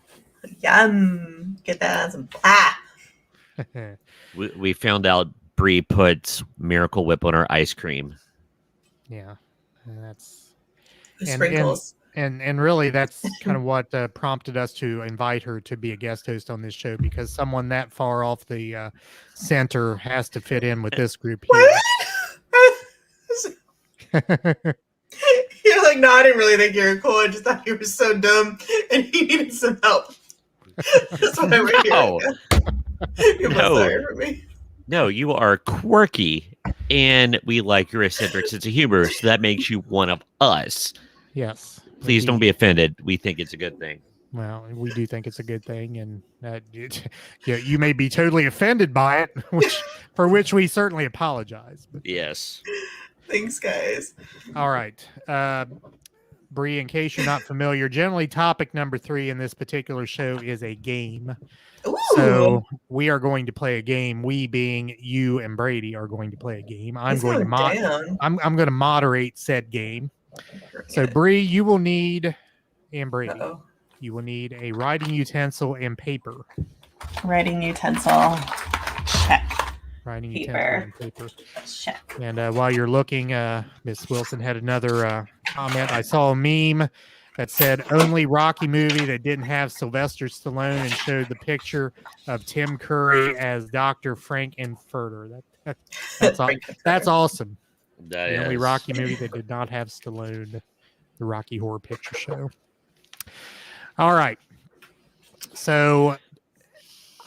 S4: Yum. Get that on some pie.
S5: We found out Bree puts Miracle Whip on her ice cream.
S3: Yeah. That's
S4: sprinkles.
S3: And really that's kind of what prompted us to invite her to be a guest host on this show, because someone that far off the center has to fit in with this group here.
S4: You're like, no, I didn't really think you were cool. I just thought you were so dumb and he needed some help. That's why we're here. You feel sorry for me.
S5: No, you are quirky, and we like your eccentric sense of humor, so that makes you one of us.
S3: Yes.
S5: Please don't be offended. We think it's a good thing.
S3: Well, we do think it's a good thing, and you may be totally offended by it, for which we certainly apologize. But.
S5: Yes.
S4: Thanks, guys.
S3: All right. Bree, in case you're not familiar, generally topic number 3 in this particular show is a game.
S4: Ooh.
S3: So we are going to play a game. We, being you and Brady, are going to play a game. I'm going to moderate said game. So Bree, you will need, and Brady, you will need a writing utensil and paper.
S4: Writing utensil. Check.
S3: Writing utensil and paper.
S4: Check.
S3: And while you're looking, Miss Wilson had another comment. I saw a meme that said only Rocky movie that didn't have Sylvester Stallone and showed the picture of Tim Curry as Dr. Frankenfurter. That's awesome. The only Rocky movie that did not have Stallone, the Rocky Horror Picture Show. All right. So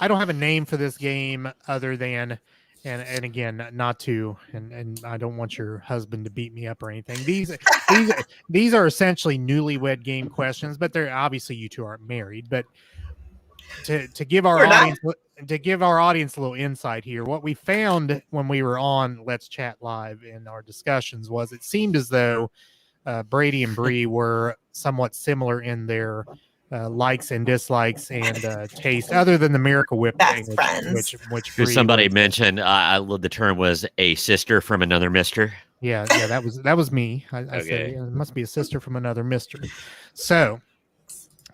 S3: I don't have a name for this game other than, and again, not to, and I don't want your husband to beat me up or anything. These are essentially newlywed game questions, but they're obviously you two aren't married. But to give our audience a little insight here, what we found when we were on Let's Chat Live in our discussions was it seemed as though Brady and Bree were somewhat similar in their likes and dislikes and taste, other than the Miracle Whip thing, which
S5: somebody mentioned. The term was a sister from another mister.
S3: Yeah, that was me. I said it must be a sister from another mister. So,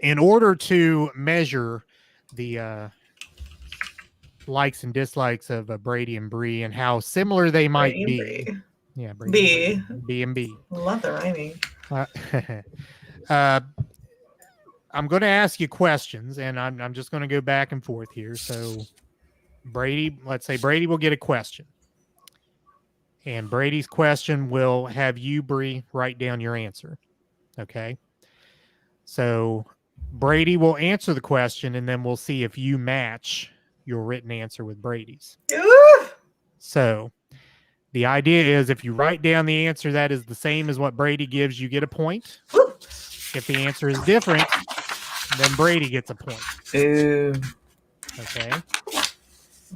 S3: in order to measure the likes and dislikes of Brady and Bree and how similar they might be, Brady and B.
S4: Love the rhyming.
S3: I'm going to ask you questions, and I'm just going to go back and forth here. So Brady, let's say Brady will get a question. And Brady's question will have you, Bree, write down your answer. Okay. So Brady will answer the question, and then we'll see if you match your written answer with Brady's.
S4: Ooh.
S3: So the idea is if you write down the answer that is the same as what Brady gives, you get a point. If the answer is different, then Brady gets a point.
S4: Ooh.
S3: Okay.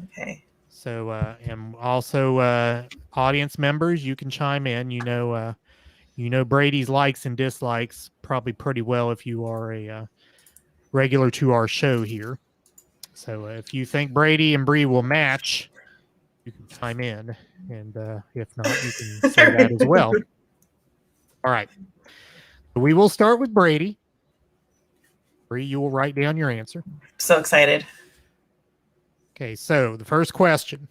S4: Okay.
S3: So, and also audience members, you can chime in. You know Brady's likes and dislikes probably pretty well if you are a regular to our show here. So if you think Brady and Bree will match, you can chime in, and if not, you can say that as well. All right. We will start with Brady. Bree, you will write down your answer.
S4: So excited.
S3: Okay, so the first question.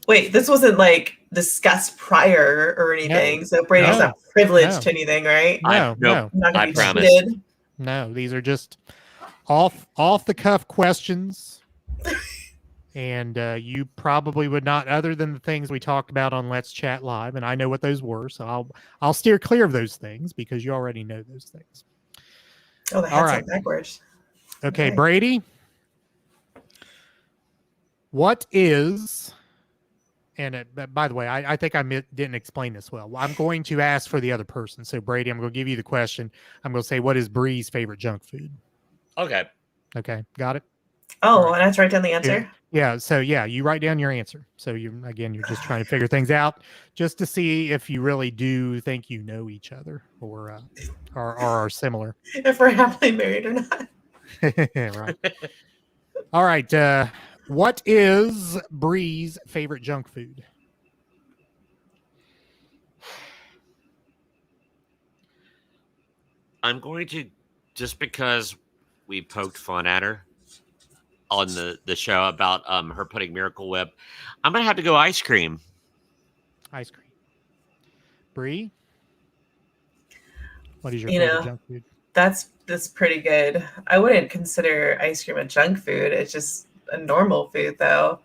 S4: Wait, this wasn't like discussed prior or anything, so Brady's
S3: No.
S4: not privileged
S3: No.
S4: to anything, right?
S3: No,
S5: nope.
S4: I'm not
S5: I
S4: gonna be
S5: promise.
S4: cheated.
S3: No, these are just off the cuff questions. And you probably would not, other than the things we talked about on Let's Chat Live, and I know what those were, so I'll steer clear of those things because you already know those things.
S4: Oh, the
S3: All
S4: head's
S3: right.
S4: backwards.
S3: Okay, Brady. What is, and by the way, I think I didn't explain this well. I'm going to ask for the other person. So Brady, I'm going to give you the question. I'm going to say, what is Bree's favorite junk food?
S5: Okay.
S3: Okay, got it?
S4: Oh,
S3: All right.
S4: and I have to write down the answer?
S3: Yeah, so yeah, you write down your answer. So you're just trying to figure things out just to see if you really do think you know each other or are similar.
S4: If we're happily married or not.
S3: Right. All right. What is Bree's favorite junk food?
S5: I'm going to, just because we poked fun at her on the show about her putting Miracle Whip, I'm gonna have to go ice cream.
S3: Ice cream. Bree, what is your
S4: You
S3: favorite
S4: know,
S3: junk food?
S4: That's pretty good. I wouldn't consider ice cream a junk food. It's just a normal food, though.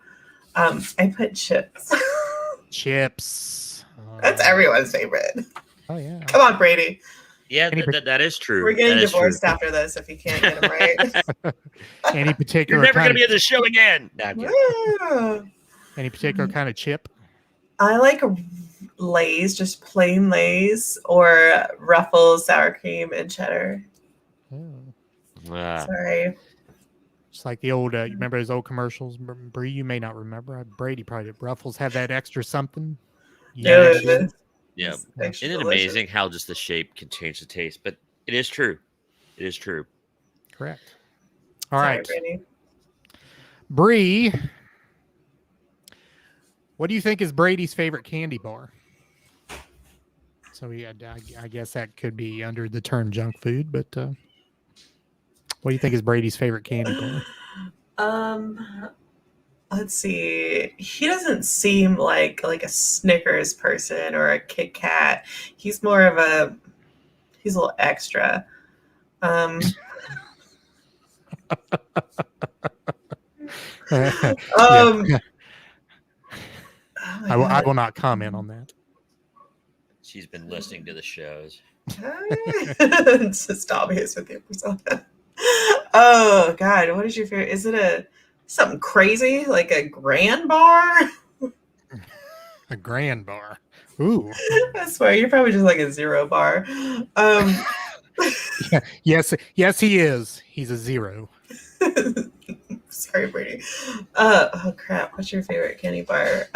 S4: I put chips.
S3: Chips.
S4: That's everyone's favorite.
S3: Oh yeah.
S4: Come on, Brady.
S5: Yeah,
S3: Any
S5: that is true.
S4: We're getting
S5: That is
S4: divorced
S5: true.
S4: after this if you can't get them right.
S3: Any particular
S5: You're never
S3: kind
S5: gonna be on the show again. No, I'm kidding.
S4: Yeah.
S3: any particular kind of chip?
S4: I like Lay's, just plain Lay's, or Ruffles, sour cream, and cheddar.
S3: Oh.
S4: Sorry.
S3: Just like the old, you remember those old commercials? Bree, you may not remember. Brady probably did. Ruffles have that extra something.
S4: Good.
S5: Yeah.
S4: It's extra
S5: Isn't it
S4: delicious.
S5: amazing how just the shape can change the taste? But it is true. It is true.
S3: Correct. All
S4: Sorry,
S3: right.
S4: Brady.
S3: Bree, what do you think is Brady's favorite candy bar? So I guess that could be under the term junk food, but what do you think is Brady's favorite candy bar?
S4: Let's see. He doesn't seem like a Snickers person or a Kit Kat. He's more of he's a little extra.
S3: Yeah. I will not comment on that.
S5: She's been listening to the shows.
S4: It's just obvious with your persona. Oh God, what is your favorite? Is it something crazy like a grand bar?
S3: A grand bar. Ooh.
S4: I swear you're probably just like a zero bar.
S3: Yes, he is. He's a zero.
S4: Sorry, Brady. Oh crap! What's your favorite candy bar?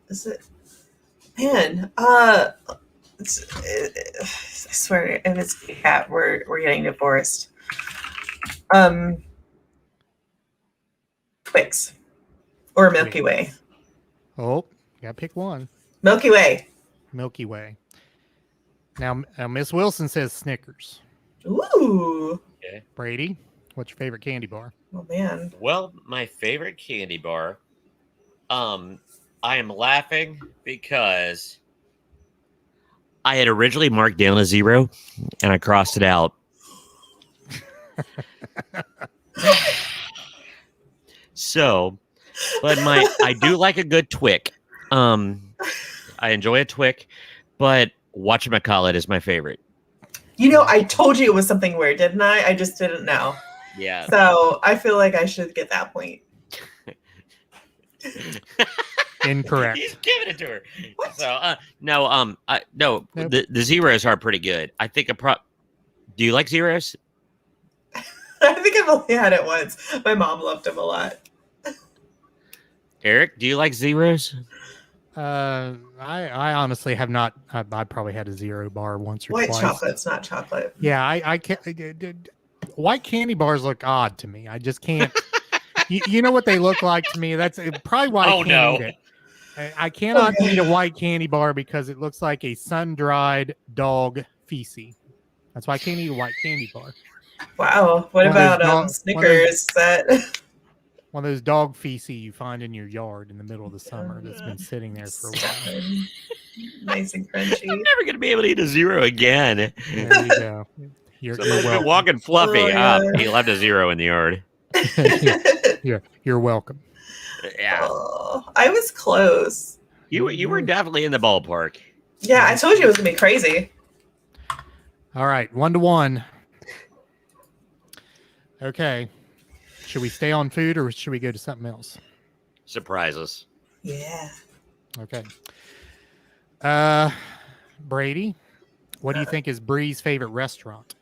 S4: Is it? Man, I swear, if it's Kit Kat, we're getting divorced. Twix or Milky Way.
S3: Oh, gotta pick one.
S4: Milky Way.
S3: Milky Way. Now Miss Wilson says Snickers.
S4: Ooh.
S5: Okay.
S3: Brady, what's your favorite candy bar?
S4: Oh man.
S5: Well, my favorite candy bar. I am laughing because I had originally marked down a 0 and I crossed it out. So, but I do like a good twick. I enjoy a twick, but whatchamacallit is my favorite.
S4: I told you it was something weird, didn't I? I just didn't know.
S5: Yeah.
S4: So I feel like I should get that point.
S3: Incorrect.
S5: He's giving it to her.
S4: What?
S5: So no,
S3: Nope.
S5: the zeros are pretty good. I think do you like zeros?
S4: I think I've only had it once. My mom loved them a lot.
S5: Eric, do you like zeros?
S3: I honestly have not. I probably had a zero bar once or
S4: White
S3: twice.
S4: chocolate's not chocolate.
S3: Yeah, I can't. White candy bars look odd to me. I just can't. you know what they look like to me? That's probably why I can't eat it. I cannot eat a white candy bar because it looks like a sun-dried dog feces. That's why I can't eat a white candy bar.
S4: Wow. What about Snickers?
S3: One of those dog feces you find in your yard in the middle of the summer that's been sitting there for a while.
S4: Nice and crunchy.
S5: I'm never gonna be able to eat a zero again.
S3: There you go. You're welcome.
S5: Walking fluffy.
S4: Oh, yeah.
S5: He left a zero in the yard.
S3: You're welcome.
S5: Yeah,
S4: Oh, I was close.
S5: you were definitely in the ballpark.
S4: Yeah, I told you it was gonna be crazy.
S3: All right, 1-1. Okay. Should we stay on food or should we go to something else?
S5: Surprises.
S4: Yeah.
S3: Okay. Brady, what do you think is Bree's favorite restaurant?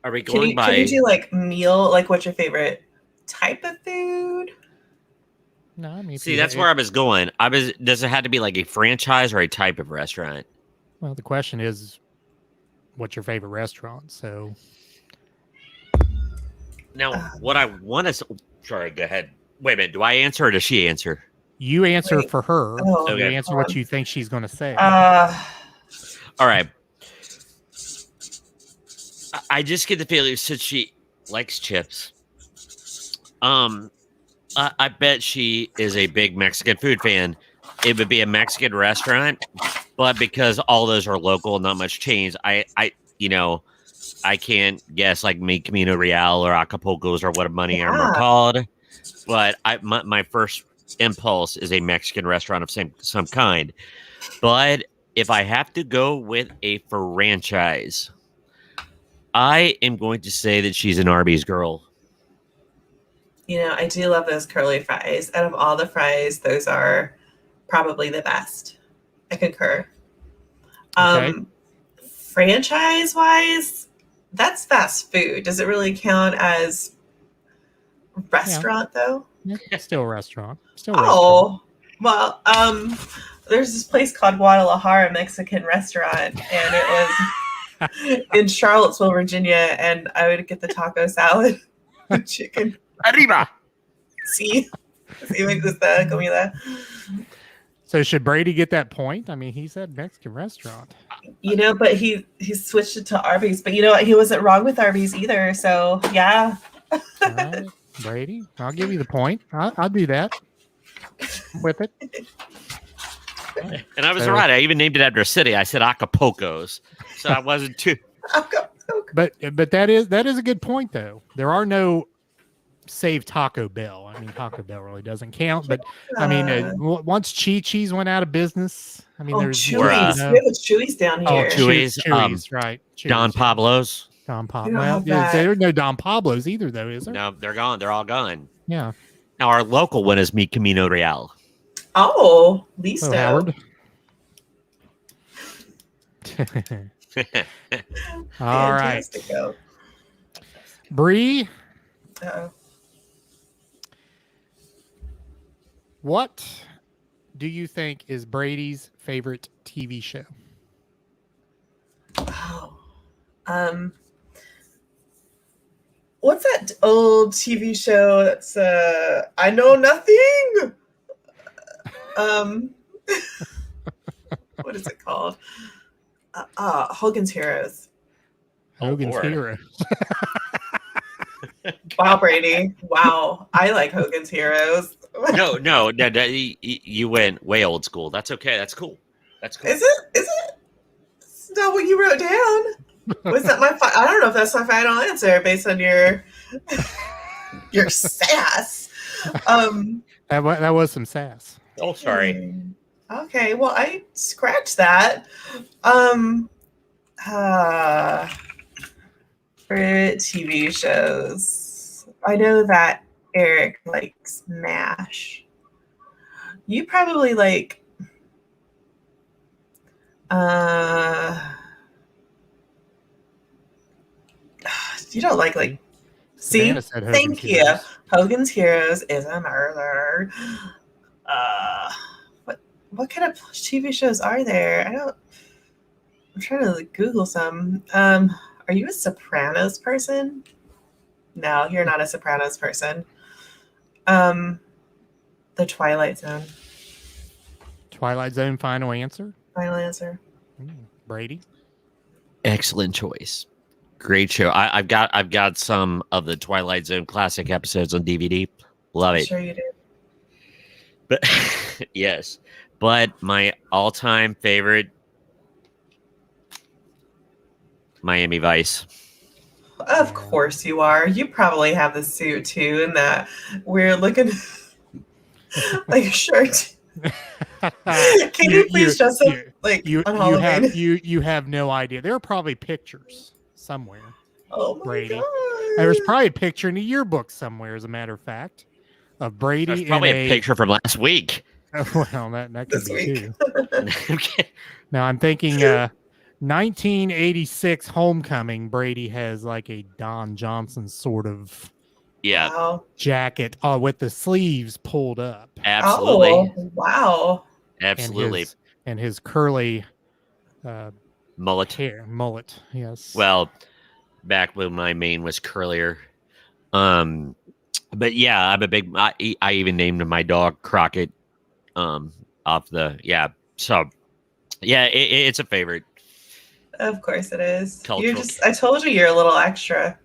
S5: Are we
S4: Can
S5: going
S4: you
S5: by?
S4: do like meal? Like, what's your favorite type of food?
S3: No, I mean,
S5: See, that's where I was going. Does it have to be like a franchise or a type of restaurant?
S3: Well, the question is, what's your favorite restaurant? So,
S5: Now, what I want to. Sorry, go ahead. Wait a minute. Do I answer or does she answer?
S3: you answer
S4: Wait.
S3: for her.
S4: Oh,
S3: So you
S5: okay.
S3: answer what you think she's going to say.
S5: All right. I just get the feeling since she likes chips. I bet she is a big Mexican food fan. It would be a Mexican restaurant, but because all those are local, not much change. I can't guess like Mi Camino Real or Acapulco's or what money are called. But my first impulse is a Mexican restaurant of some kind. But if I have to go with a franchise, I am going to say that she's an Arby's girl.
S4: I do love those curly fries. Out of all the fries, those are probably the best. I concur.
S3: Okay.
S4: Franchise-wise, that's fast food. Does it really count as restaurant though?
S3: Yeah, still a restaurant.
S4: Oh, well, there's this place called Guadalajara Mexican restaurant, and it was in Charlottesville, Virginia, and I would get the taco salad, the chicken.
S5: Arriba.
S4: Sí me gusta comida.
S3: So should Brady get that point? I mean, he said Mexican restaurant.
S4: But he switched it to Arby's. But you know what? He wasn't wrong with Arby's either. So yeah.
S3: All right, Brady, I'll give you the point. I'll do that. I'm with it.
S5: And I was right. I even named it after a city. I said Acapulco's, so I wasn't too.
S3: But that is a good point though. There are no save Taco Bell. I mean, Taco Bell really doesn't count. But I mean, once Chi-Chi's went out of business, I mean, there's
S4: Chuy's. We have a Chuy's down here.
S5: Oh, Chuy's,
S3: Chuy's, right? Chuy's,
S5: Don Pablo's.
S3: Don
S4: We
S3: Pablo.
S4: don't
S3: Well,
S4: have that.
S3: there are no Don Pablos either, though, is there?
S5: No, they're gone. They're all gone.
S3: Yeah.
S5: Now our local one is Mi Camino Real.
S4: Oh, Listo.
S3: Howard. All right,
S4: Fantastico.
S3: Bree.
S4: Uh-oh.
S3: What do you think is Brady's favorite TV show?
S4: Oh. What's that old TV show that's I Know Nothing? What is it called? Hogan's Heroes.
S3: Hogan's
S5: Lord.
S3: Hero.
S4: Wow, Brady. Wow. I like Hogan's Heroes.
S5: No. You went way old school. That's okay. That's cool. That's cool.
S4: Is it? It's not what you wrote down. Was that my? I don't know if that's my final answer based on your sass.
S3: That was some sass.
S5: Oh, sorry.
S4: Okay, well, I scratched that. For TV shows, I know that Eric likes MASH. You probably like. You don't like. See,
S3: Savannah said Hogan's
S4: thank you.
S3: Heroes.
S4: Hogan's Heroes is a murder. What kind of TV shows are there? I'm trying to Google some. Are you a Sopranos person? No, you're not a Sopranos person. The Twilight Zone.
S3: Twilight Zone, final answer.
S4: Final answer.
S3: Brady.
S5: Excellent choice. Great show. I've got some of the Twilight Zone classic episodes on DVD. Love
S4: I'm
S5: it.
S4: sure you do.
S5: But yes, but my all-time favorite, Miami Vice.
S4: Of course you are. You probably have the suit too, and that we're looking like a shirt. Can you please just
S3: you
S4: on Halloween?
S3: you have no idea. There are probably pictures somewhere.
S4: Oh my
S3: Brady.
S4: God.
S3: There's probably a picture in a yearbook somewhere, as a matter of fact, of Brady.
S5: There's probably
S3: in
S5: a picture from last week.
S3: Well, that could
S4: This
S3: be
S4: week.
S3: too.
S5: Okay.
S3: Now I'm thinking 1986 Homecoming. Brady has like a Don Johnson sort of
S5: Yeah,
S4: Wow.
S3: jacket with the sleeves pulled up.
S5: absolutely.
S4: Oh, wow.
S5: Absolutely.
S3: And his curly
S5: Mullet.
S3: mullet. Yes.
S5: Well, back when my mane was curlier. But yeah, I'm a big. I even named my dog Crockett. Off the So, yeah, it's a favorite.
S4: Of course it is.
S5: Cultural.
S4: I told you you're a little extra.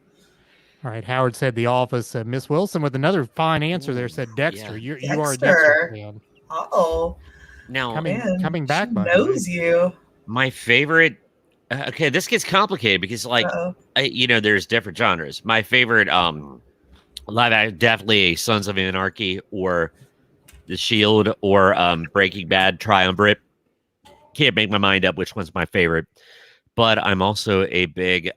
S3: All right. Howard said The Office. Miss Wilson with another fine answer there said Dexter.
S5: Yeah.
S3: You are a
S4: Dexter.
S3: Dexter fan.
S4: Oh,
S5: Now,
S3: Coming back,
S4: she
S3: by the way.
S4: knows you.
S5: my favorite. Okay, this gets complicated because, like,
S4: Uh-oh.
S5: there's different genres. My favorite, live act, definitely Sons of Anarchy or The Shield or Breaking Bad Triumvirate. Can't make my mind up which one's my favorite, but I'm also a big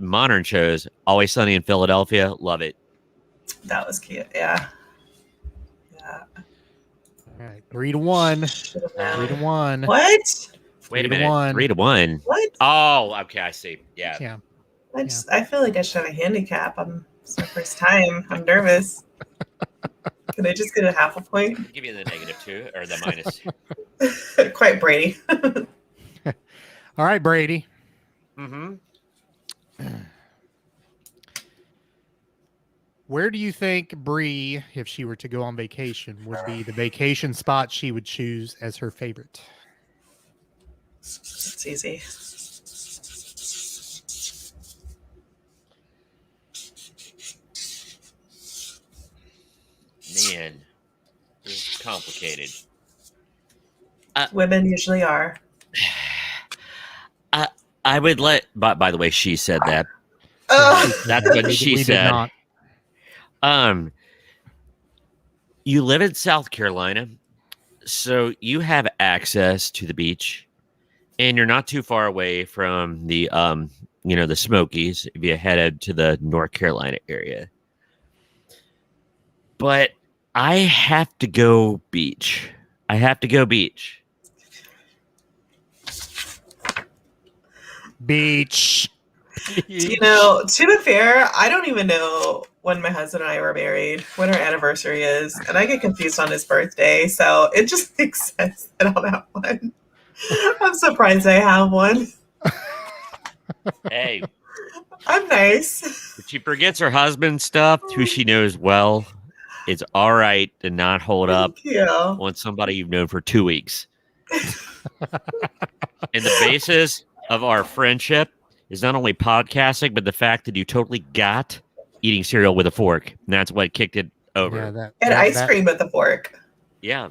S5: modern shows. Always Sunny in Philadelphia, love it.
S4: That was cute. Yeah.
S3: All right. 3-1.
S4: Should've known.
S3: 3-1.
S4: What?
S5: Wait a
S3: 3-1.
S5: minute, 3-1.
S4: What?
S5: Oh, okay, I see. Yeah,
S3: Yeah.
S4: I feel like I should have a handicap. It's my first time. I'm nervous. Can I just get a half a point?
S5: I'll give you the -2 or the minus.
S4: Quite Brady.
S3: All right, Brady.
S5: Mm-hmm.
S3: Where do you think Bree, if she were to go on vacation, would be the vacation spot she would choose as her favorite?
S4: It's easy.
S5: Man, this is complicated.
S4: Women usually are.
S5: I would let. By the way, she said that. That's what she
S3: We did
S5: said.
S3: not.
S5: You live in South Carolina, so you have access to the beach, and you're not too far away from the the Smokies if you headed to the North Carolina area. But I have to go beach.
S3: Beach.
S4: To be fair, I don't even know when my husband and I were married, when our anniversary is, and I get confused on his birthday, so it just makes sense that I'll have one. I'm surprised I have one.
S5: Hey,
S4: I'm nice.
S5: if she forgets her husband's stuff, who she knows well, it's all right to not hold up
S4: Thank you.
S5: on somebody you've known for 2 weeks. And the basis of our friendship is not only podcasting, but the fact that you totally got eating cereal with a fork. And that's what kicked it over.
S3: Yeah,
S4: And ice cream with a fork.
S5: Yeah.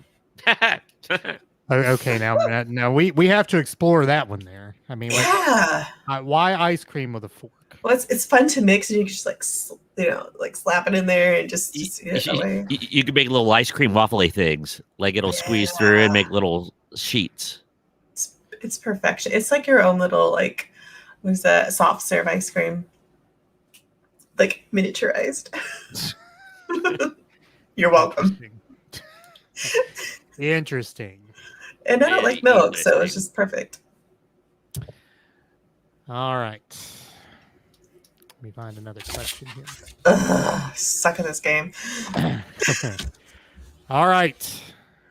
S3: Okay, now we have to explore that one there. I mean, like,
S4: Yeah.
S3: why ice cream with a fork?
S4: Well, it's fun to mix, and you can just like like slap it in there and just eat it that way.
S5: You can make little ice cream waffly things. Like it'll squeeze through and make little sheets.
S4: It's perfection. It's like your own little like, what is that? Soft serve ice cream, like miniaturized. You're welcome.
S3: Interesting.
S4: And I don't like milk, so it's just perfect.
S3: All right. Let me find another question here.
S4: Ugh, suck at this game.
S3: All right,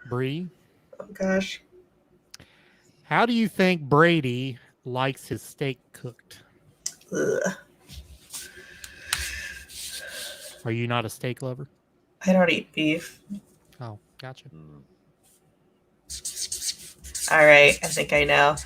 S3: Bree.
S4: Oh gosh.
S3: How do you think Brady likes his steak cooked?
S4: Ugh.
S3: Are you not a steak lover?
S4: I don't eat beef.
S3: Oh, gotcha.
S4: All right, I think I know.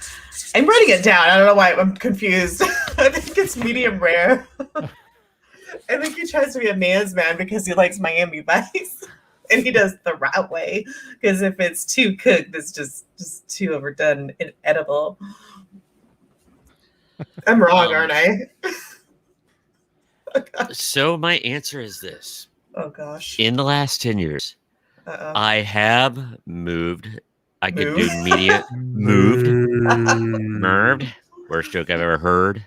S4: I'm writing it down. I don't know why I'm confused. I think it's medium rare. I think he tries to be a man's man because he likes Miami Vice. And he does the right way. Because if it's too cooked, it's just too overdone and edible. I'm wrong, aren't I?
S5: So my answer is this.
S4: Oh gosh.
S5: In the last 10 years, I have moved. I could do media. Moved. Merved. Worst joke I've ever heard.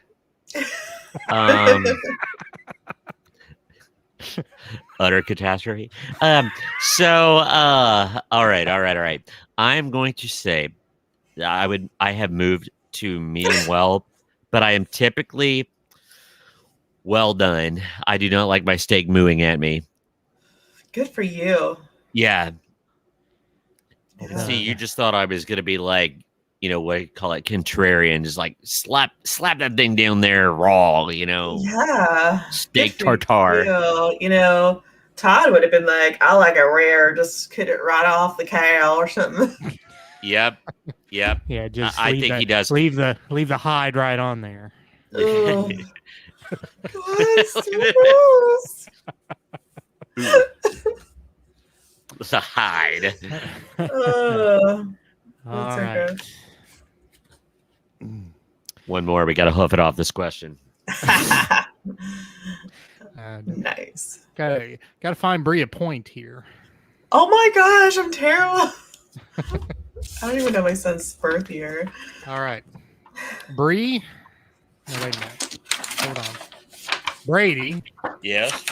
S5: Utter catastrophe. All right. I'm going to say I have moved to medium well, but I am typically well done. I do not like my steak mooing at me.
S4: Good for you.
S5: Yeah. See, you just thought I was gonna be like, what do you call it, contrarian, just like slap that thing down there raw,
S4: Yeah.
S5: steak tartare.
S4: Todd would have been like, I like it rare, just cut it right off the cow or something.
S5: Yep.
S3: Yeah, just
S5: I think he does.
S3: Leave the hide right on there.
S4: Oh. God, it's too gross.
S5: It's a hide.
S3: All
S4: That's
S3: right.
S4: okay.
S5: One more. We got to hoof it off this question.
S4: Nice.
S3: Gotta find Bree a point here.
S4: Oh my gosh, I'm terrible. I don't even know my son's birth year.
S3: All right, Bree. No, wait a minute. Hold on. Brady,
S5: Yes.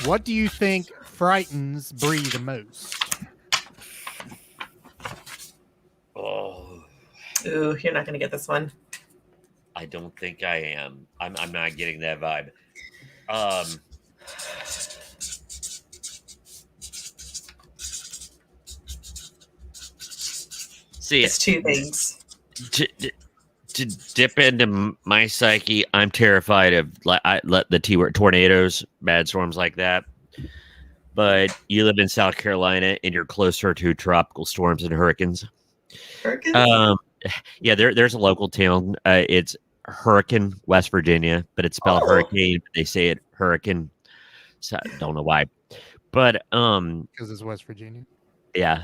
S3: what do you think frightens Bree the most?
S5: Oh,
S4: Ooh, you're not gonna get this one.
S5: I don't think I am. I'm not getting that vibe. See,
S4: It's two things.
S5: to dip into my psyche, I'm terrified of the T word tornadoes, bad storms like that. But you live in South Carolina and you're closer to tropical storms and hurricanes.
S4: Hurricanes?
S5: Yeah, there's a local town. It's Hurricane, West Virginia, but it's spelled hurricane. But they say it hurricane. So I don't know why. But
S3: Because it's West Virginia.
S5: yeah.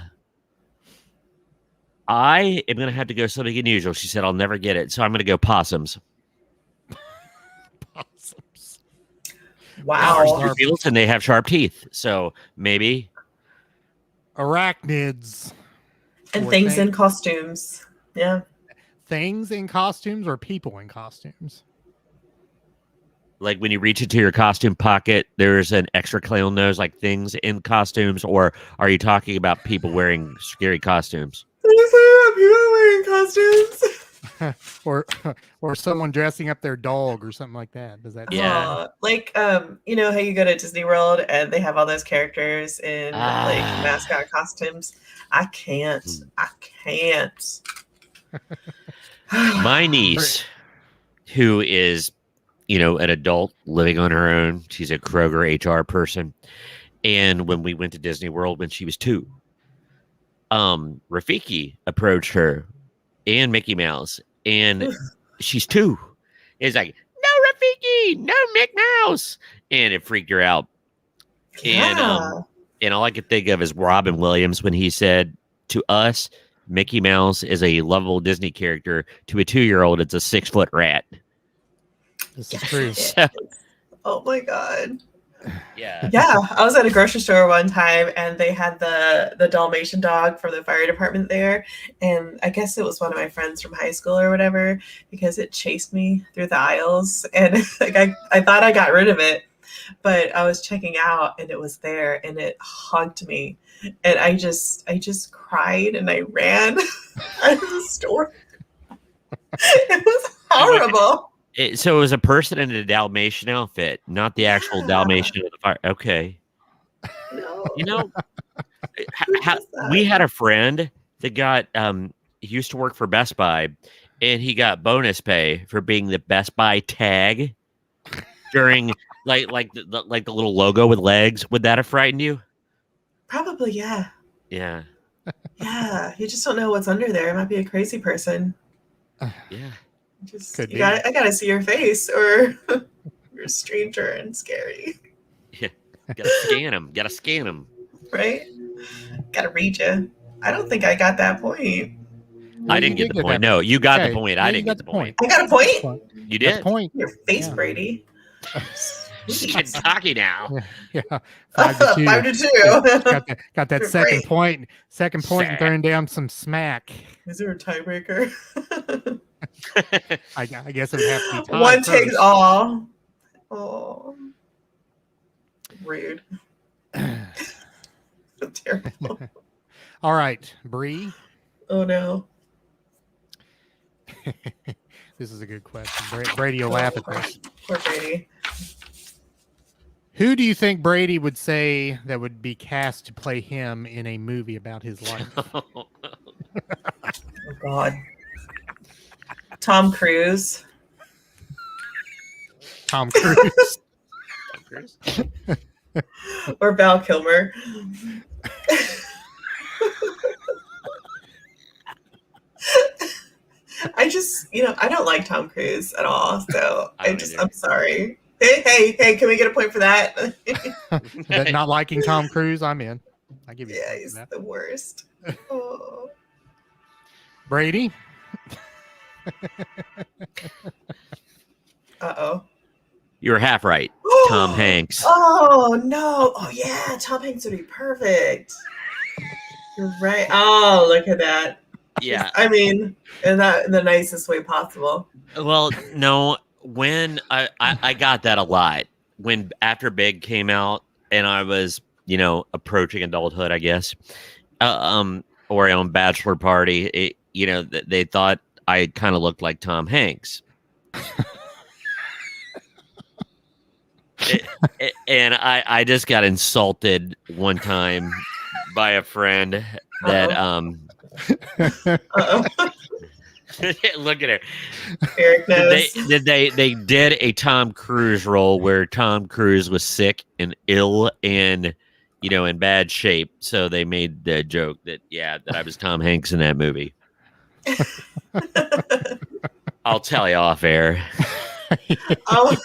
S5: I am gonna have to go something unusual. She said I'll never get it, so I'm gonna go possums.
S3: Possums.
S4: Wow.
S5: Marsupials, and they have sharp teeth, so maybe
S3: Arachnids.
S4: And
S3: Or
S4: things in costumes. Yeah.
S3: Things in costumes or people in costumes?
S5: like when you reach into your costume pocket, there's an extra clown nose, like things in costumes, or are you talking about people wearing scary costumes?
S4: People wearing costumes.
S3: or someone dressing up their dog or something like that. Does that?
S5: Yeah.
S4: Like you know how you go to Disney World and they have all those characters in like mascot costumes. I can't.
S5: My niece, who is, an adult living on her own, she's a Kroger HR person, and when we went to Disney World when she was 2, Rafiki approached her and Mickey Mouse, and she's 2. It's like, no Rafiki, no Mickey Mouse, and it freaked her out.
S4: Yeah.
S5: And all I could think of is Robin Williams when he said, to us, Mickey Mouse is a lovable Disney character. To a 2-year-old, it's a 6-foot rat.
S3: This is true.
S5: So,
S4: Oh my god.
S5: yeah.
S4: Yeah, I was at a grocery store one time and they had the Dalmatian dog from the fire department there, and I guess it was one of my friends from high school or whatever, because it chased me through the aisles, and like I thought I got rid of it, but I was checking out and it was there and it hugged me, and I just cried and I ran out of the store. It was horrible.
S5: So it was a person in a Dalmatian outfit, not the actual Dalmatian of the fire. Okay.
S4: No.
S5: You know, we had a friend that got he used to work for Best Buy, and he got bonus pay for being the Best Buy tag during like the little logo with legs. Would that have frightened you?
S4: Probably, yeah.
S5: Yeah.
S4: Yeah. You just don't know what's under there. It might be a crazy person.
S5: Yeah.
S3: Could be.
S4: I gotta see your face, or you're a stranger and scary,
S5: Yeah. Gotta scan him.
S4: right? Gotta read you. I don't think I got that point.
S5: I didn't get the point. No, you got the point. I
S3: you
S5: didn't
S3: got
S5: get the point.
S4: I got a point.
S5: You
S3: That's
S5: did.
S3: point.
S4: Your face,
S3: Yeah.
S4: Brady.
S5: Getting cocky now.
S3: Yeah, 5-2.
S4: 5-2.
S3: Got that
S4: You're
S3: second
S4: right.
S3: point. Second point, and
S5: Sack.
S3: throwing down some smack.
S4: Is there a tiebreaker?
S3: I guess it would have to be tied
S4: One takes
S3: first.
S4: all. Oh, rude. So terrible.
S3: All right, Bree.
S4: Oh no.
S3: This is a good question. Brady will laugh at this.
S4: Poor Brady.
S3: Who do you think Brady would say that would be cast to play him in a movie about his life?
S4: Oh God. Tom Cruise.
S3: Tom Cruise.
S4: Or Val Kilmer. I just, I don't like Tom Cruise at all. So I'm sorry. Hey, can we get a point for that?
S3: That not liking Tom Cruise, I'm in. I give you. a
S4: Yeah,
S3: point for
S4: he's
S3: that.
S4: the worst. Oh.
S3: Brady.
S4: Uh-oh.
S5: You were half right. Tom Hanks.
S4: Oh, no. Oh, yeah. Tom Hanks would be perfect. You're right. Oh, look at that.
S5: Yeah.
S4: I mean, in the nicest way possible.
S5: Well, no, when I got that a lot when after Big came out and I was, approaching adulthood, I guess, or on bachelor party, they thought I kind of looked like Tom Hanks. And I just got insulted one time by a friend that
S4: Uh-oh.
S5: look at her.
S4: Eric knows.
S5: They did a Tom Cruise role where Tom Cruise was sick and ill and in bad shape, so they made the joke that I was Tom Hanks in that movie. I'll tell you off air.
S4: Oh.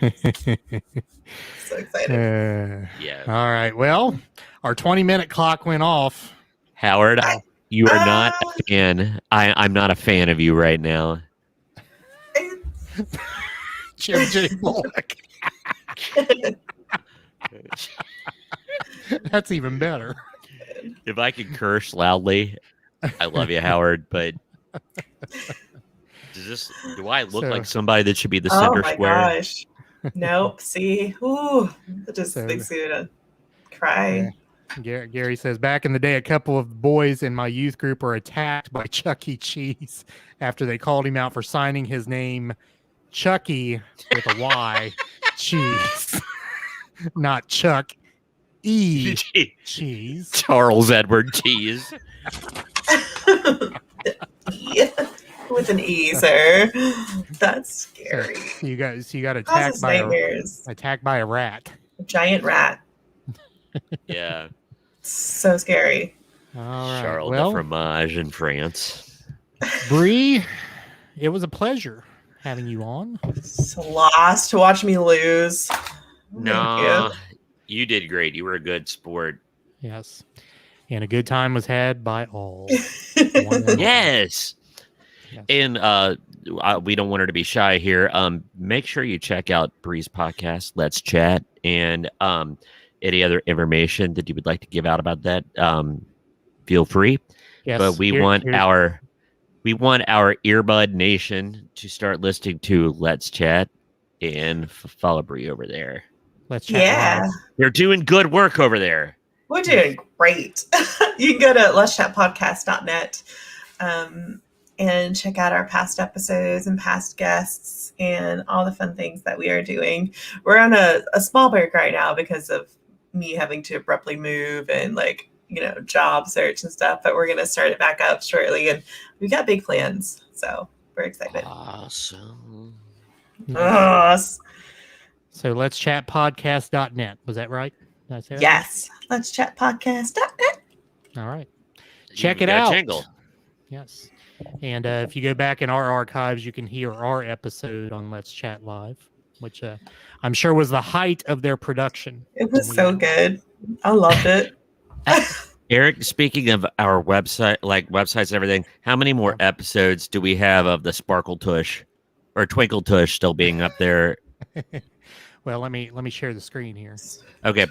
S4: So excited.
S5: Yeah.
S3: All right. Well, our 20-minute clock went off.
S5: Howard, you are not a fan. I'm not a fan of you right now.
S3: Jim J. Bullock. That's even better.
S5: If I could curse loudly, I love you, Howard, but do I look like somebody that should be the center
S4: my
S5: square?
S4: Gosh. Nope. See? Ooh. It just makes me to cry.
S3: Gary says, back in the day, a couple of boys in my youth group were attacked by Chuck E. Cheese after they called him out for signing his name Chucky with a Y, Cheese, not Chuck E. Cheese.
S5: Charles Edward Cheese.
S4: Yeah. With an E, sir. That's scary.
S3: So you got
S4: Causes nightmares.
S3: attacked by a rat.
S4: A giant rat.
S5: Yeah.
S4: So scary.
S3: All right.
S5: Charles
S3: Well,
S5: de Fromage in France.
S3: Bree, it was a pleasure having you on.
S4: So lost to watch me lose.
S5: No, you did great. You were a good sport.
S3: Yes. And a good time was had by all. One and all.
S5: Yes.
S3: Yes.
S5: And we don't want her to be shy here. Make sure you check out Bree's podcast, Let's Chat, and any other information that you would like to give out about that. Feel free.
S3: Yes,
S5: But we want our earbud nation to start listening to Let's Chat and follow Bree over there.
S3: Let's Chat.
S4: Yeah.
S3: Live.
S5: They're doing good work over there.
S4: We're doing great. You can go to letschatpodcast.net and check out our past episodes and past guests and all the fun things that we are doing. We're on a small break right now because of me having to abruptly move and job search and stuff, but we're going to start it back up shortly, and we've got big plans, so we're excited.
S5: Awesome.
S4: Yes.
S3: So let's chat podcast.net. Was that right? Did I say that?
S4: Yes. Let's chat podcast.net.
S3: All right. Check
S5: You
S3: it
S5: got a
S3: out.
S5: jingle.
S3: Yes. And if you go back in our archives, you can hear our episode on Let's Chat Live, which I'm sure was the height of their production.
S4: It was so good. I loved it.
S5: Eric, speaking of our website, like websites and everything, how many more episodes do we have of the Sparkle Tush or Twinkle Tush still being up there?
S3: Well, let me share the screen here.
S5: Okay.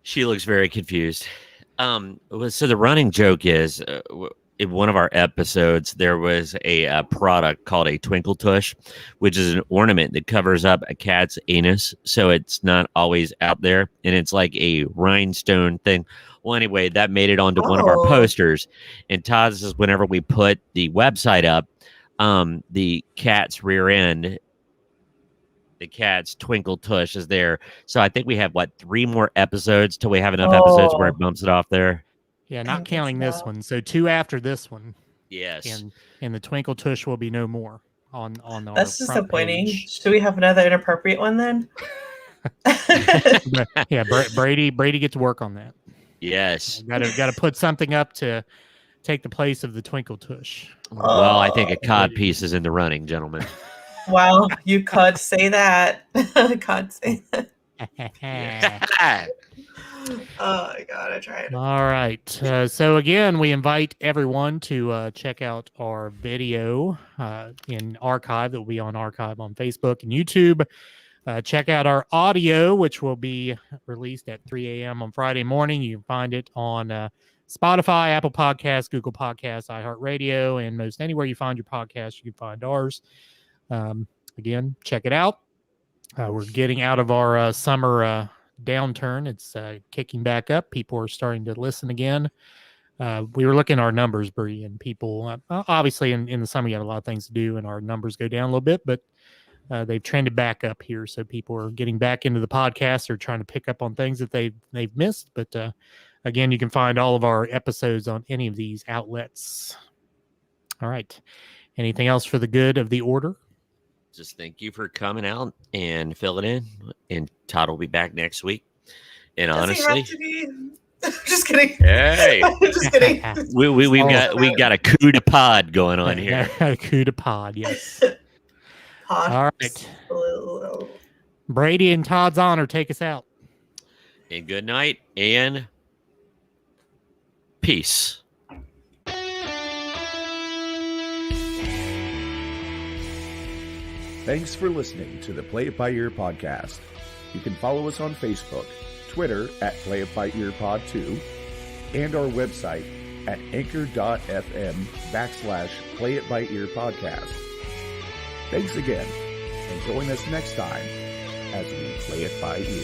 S5: She looks very confused. So the running joke is in one of our episodes, there was a product called a Twinkle Tush, which is an ornament that covers up a cat's anus, so it's not always out there, and it's like a rhinestone thing. Well, anyway, that made it onto one of our posters, and Todd says whenever we put the website up, the cat's rear end, the cat's Twinkle Tush is there. So I think we have, 3 more episodes till we have enough episodes where it bumps it off there?
S3: Yeah, not counting this one. So 2 after this one.
S5: Yes.
S3: And the Twinkle Tush will be no more on our
S4: That's
S3: front
S4: disappointing.
S3: page.
S4: Should we have another inappropriate one then?
S3: But, yeah, Brady get to work on that.
S5: Yes.
S3: Got to put something up to take the place of the Twinkle Tush.
S5: Well, I think a cod piece is in the running, gentlemen.
S4: Wow, you could say that. Could say that. Oh my god, I tried.
S3: All right. So again, we invite everyone to check out our video in archive that will be on archive on Facebook and YouTube. Check out our audio, which will be released at 3 a.m. on Friday morning. You can find it on Spotify, Apple Podcasts, Google Podcasts, iHeartRadio, and most anywhere you find your podcast, you can find ours. Again, check it out. We're getting out of our summer downturn. It's kicking back up. People are starting to listen again. We were looking at our numbers, Bree, and people obviously in the summer you have a lot of things to do, and our numbers go down a little bit, but they've trended back up here. So people are getting back into the podcast. They're trying to pick up on things that they've missed. But again, you can find all of our episodes on any of these outlets. All right. Anything else for the good of the order?
S5: Just thank you for coming out and filling in. And Todd will be back next week. And
S4: Does he have
S5: honestly,
S4: to be? Just kidding.
S5: hey,
S4: Just kidding.
S5: we got a coup de pod going on here.
S3: Coup de pod, yes. All right.
S4: All
S3: Brady and Todd's honor, take us out.
S5: And good night and peace.
S2: Thanks for listening to the Play It By Ear podcast. You can follow us on Facebook, Twitter at Play It By Ear Pod 2, and our website at anchor.fm/Play It By Ear podcast. Thanks again, and join us next time as we play it by ear.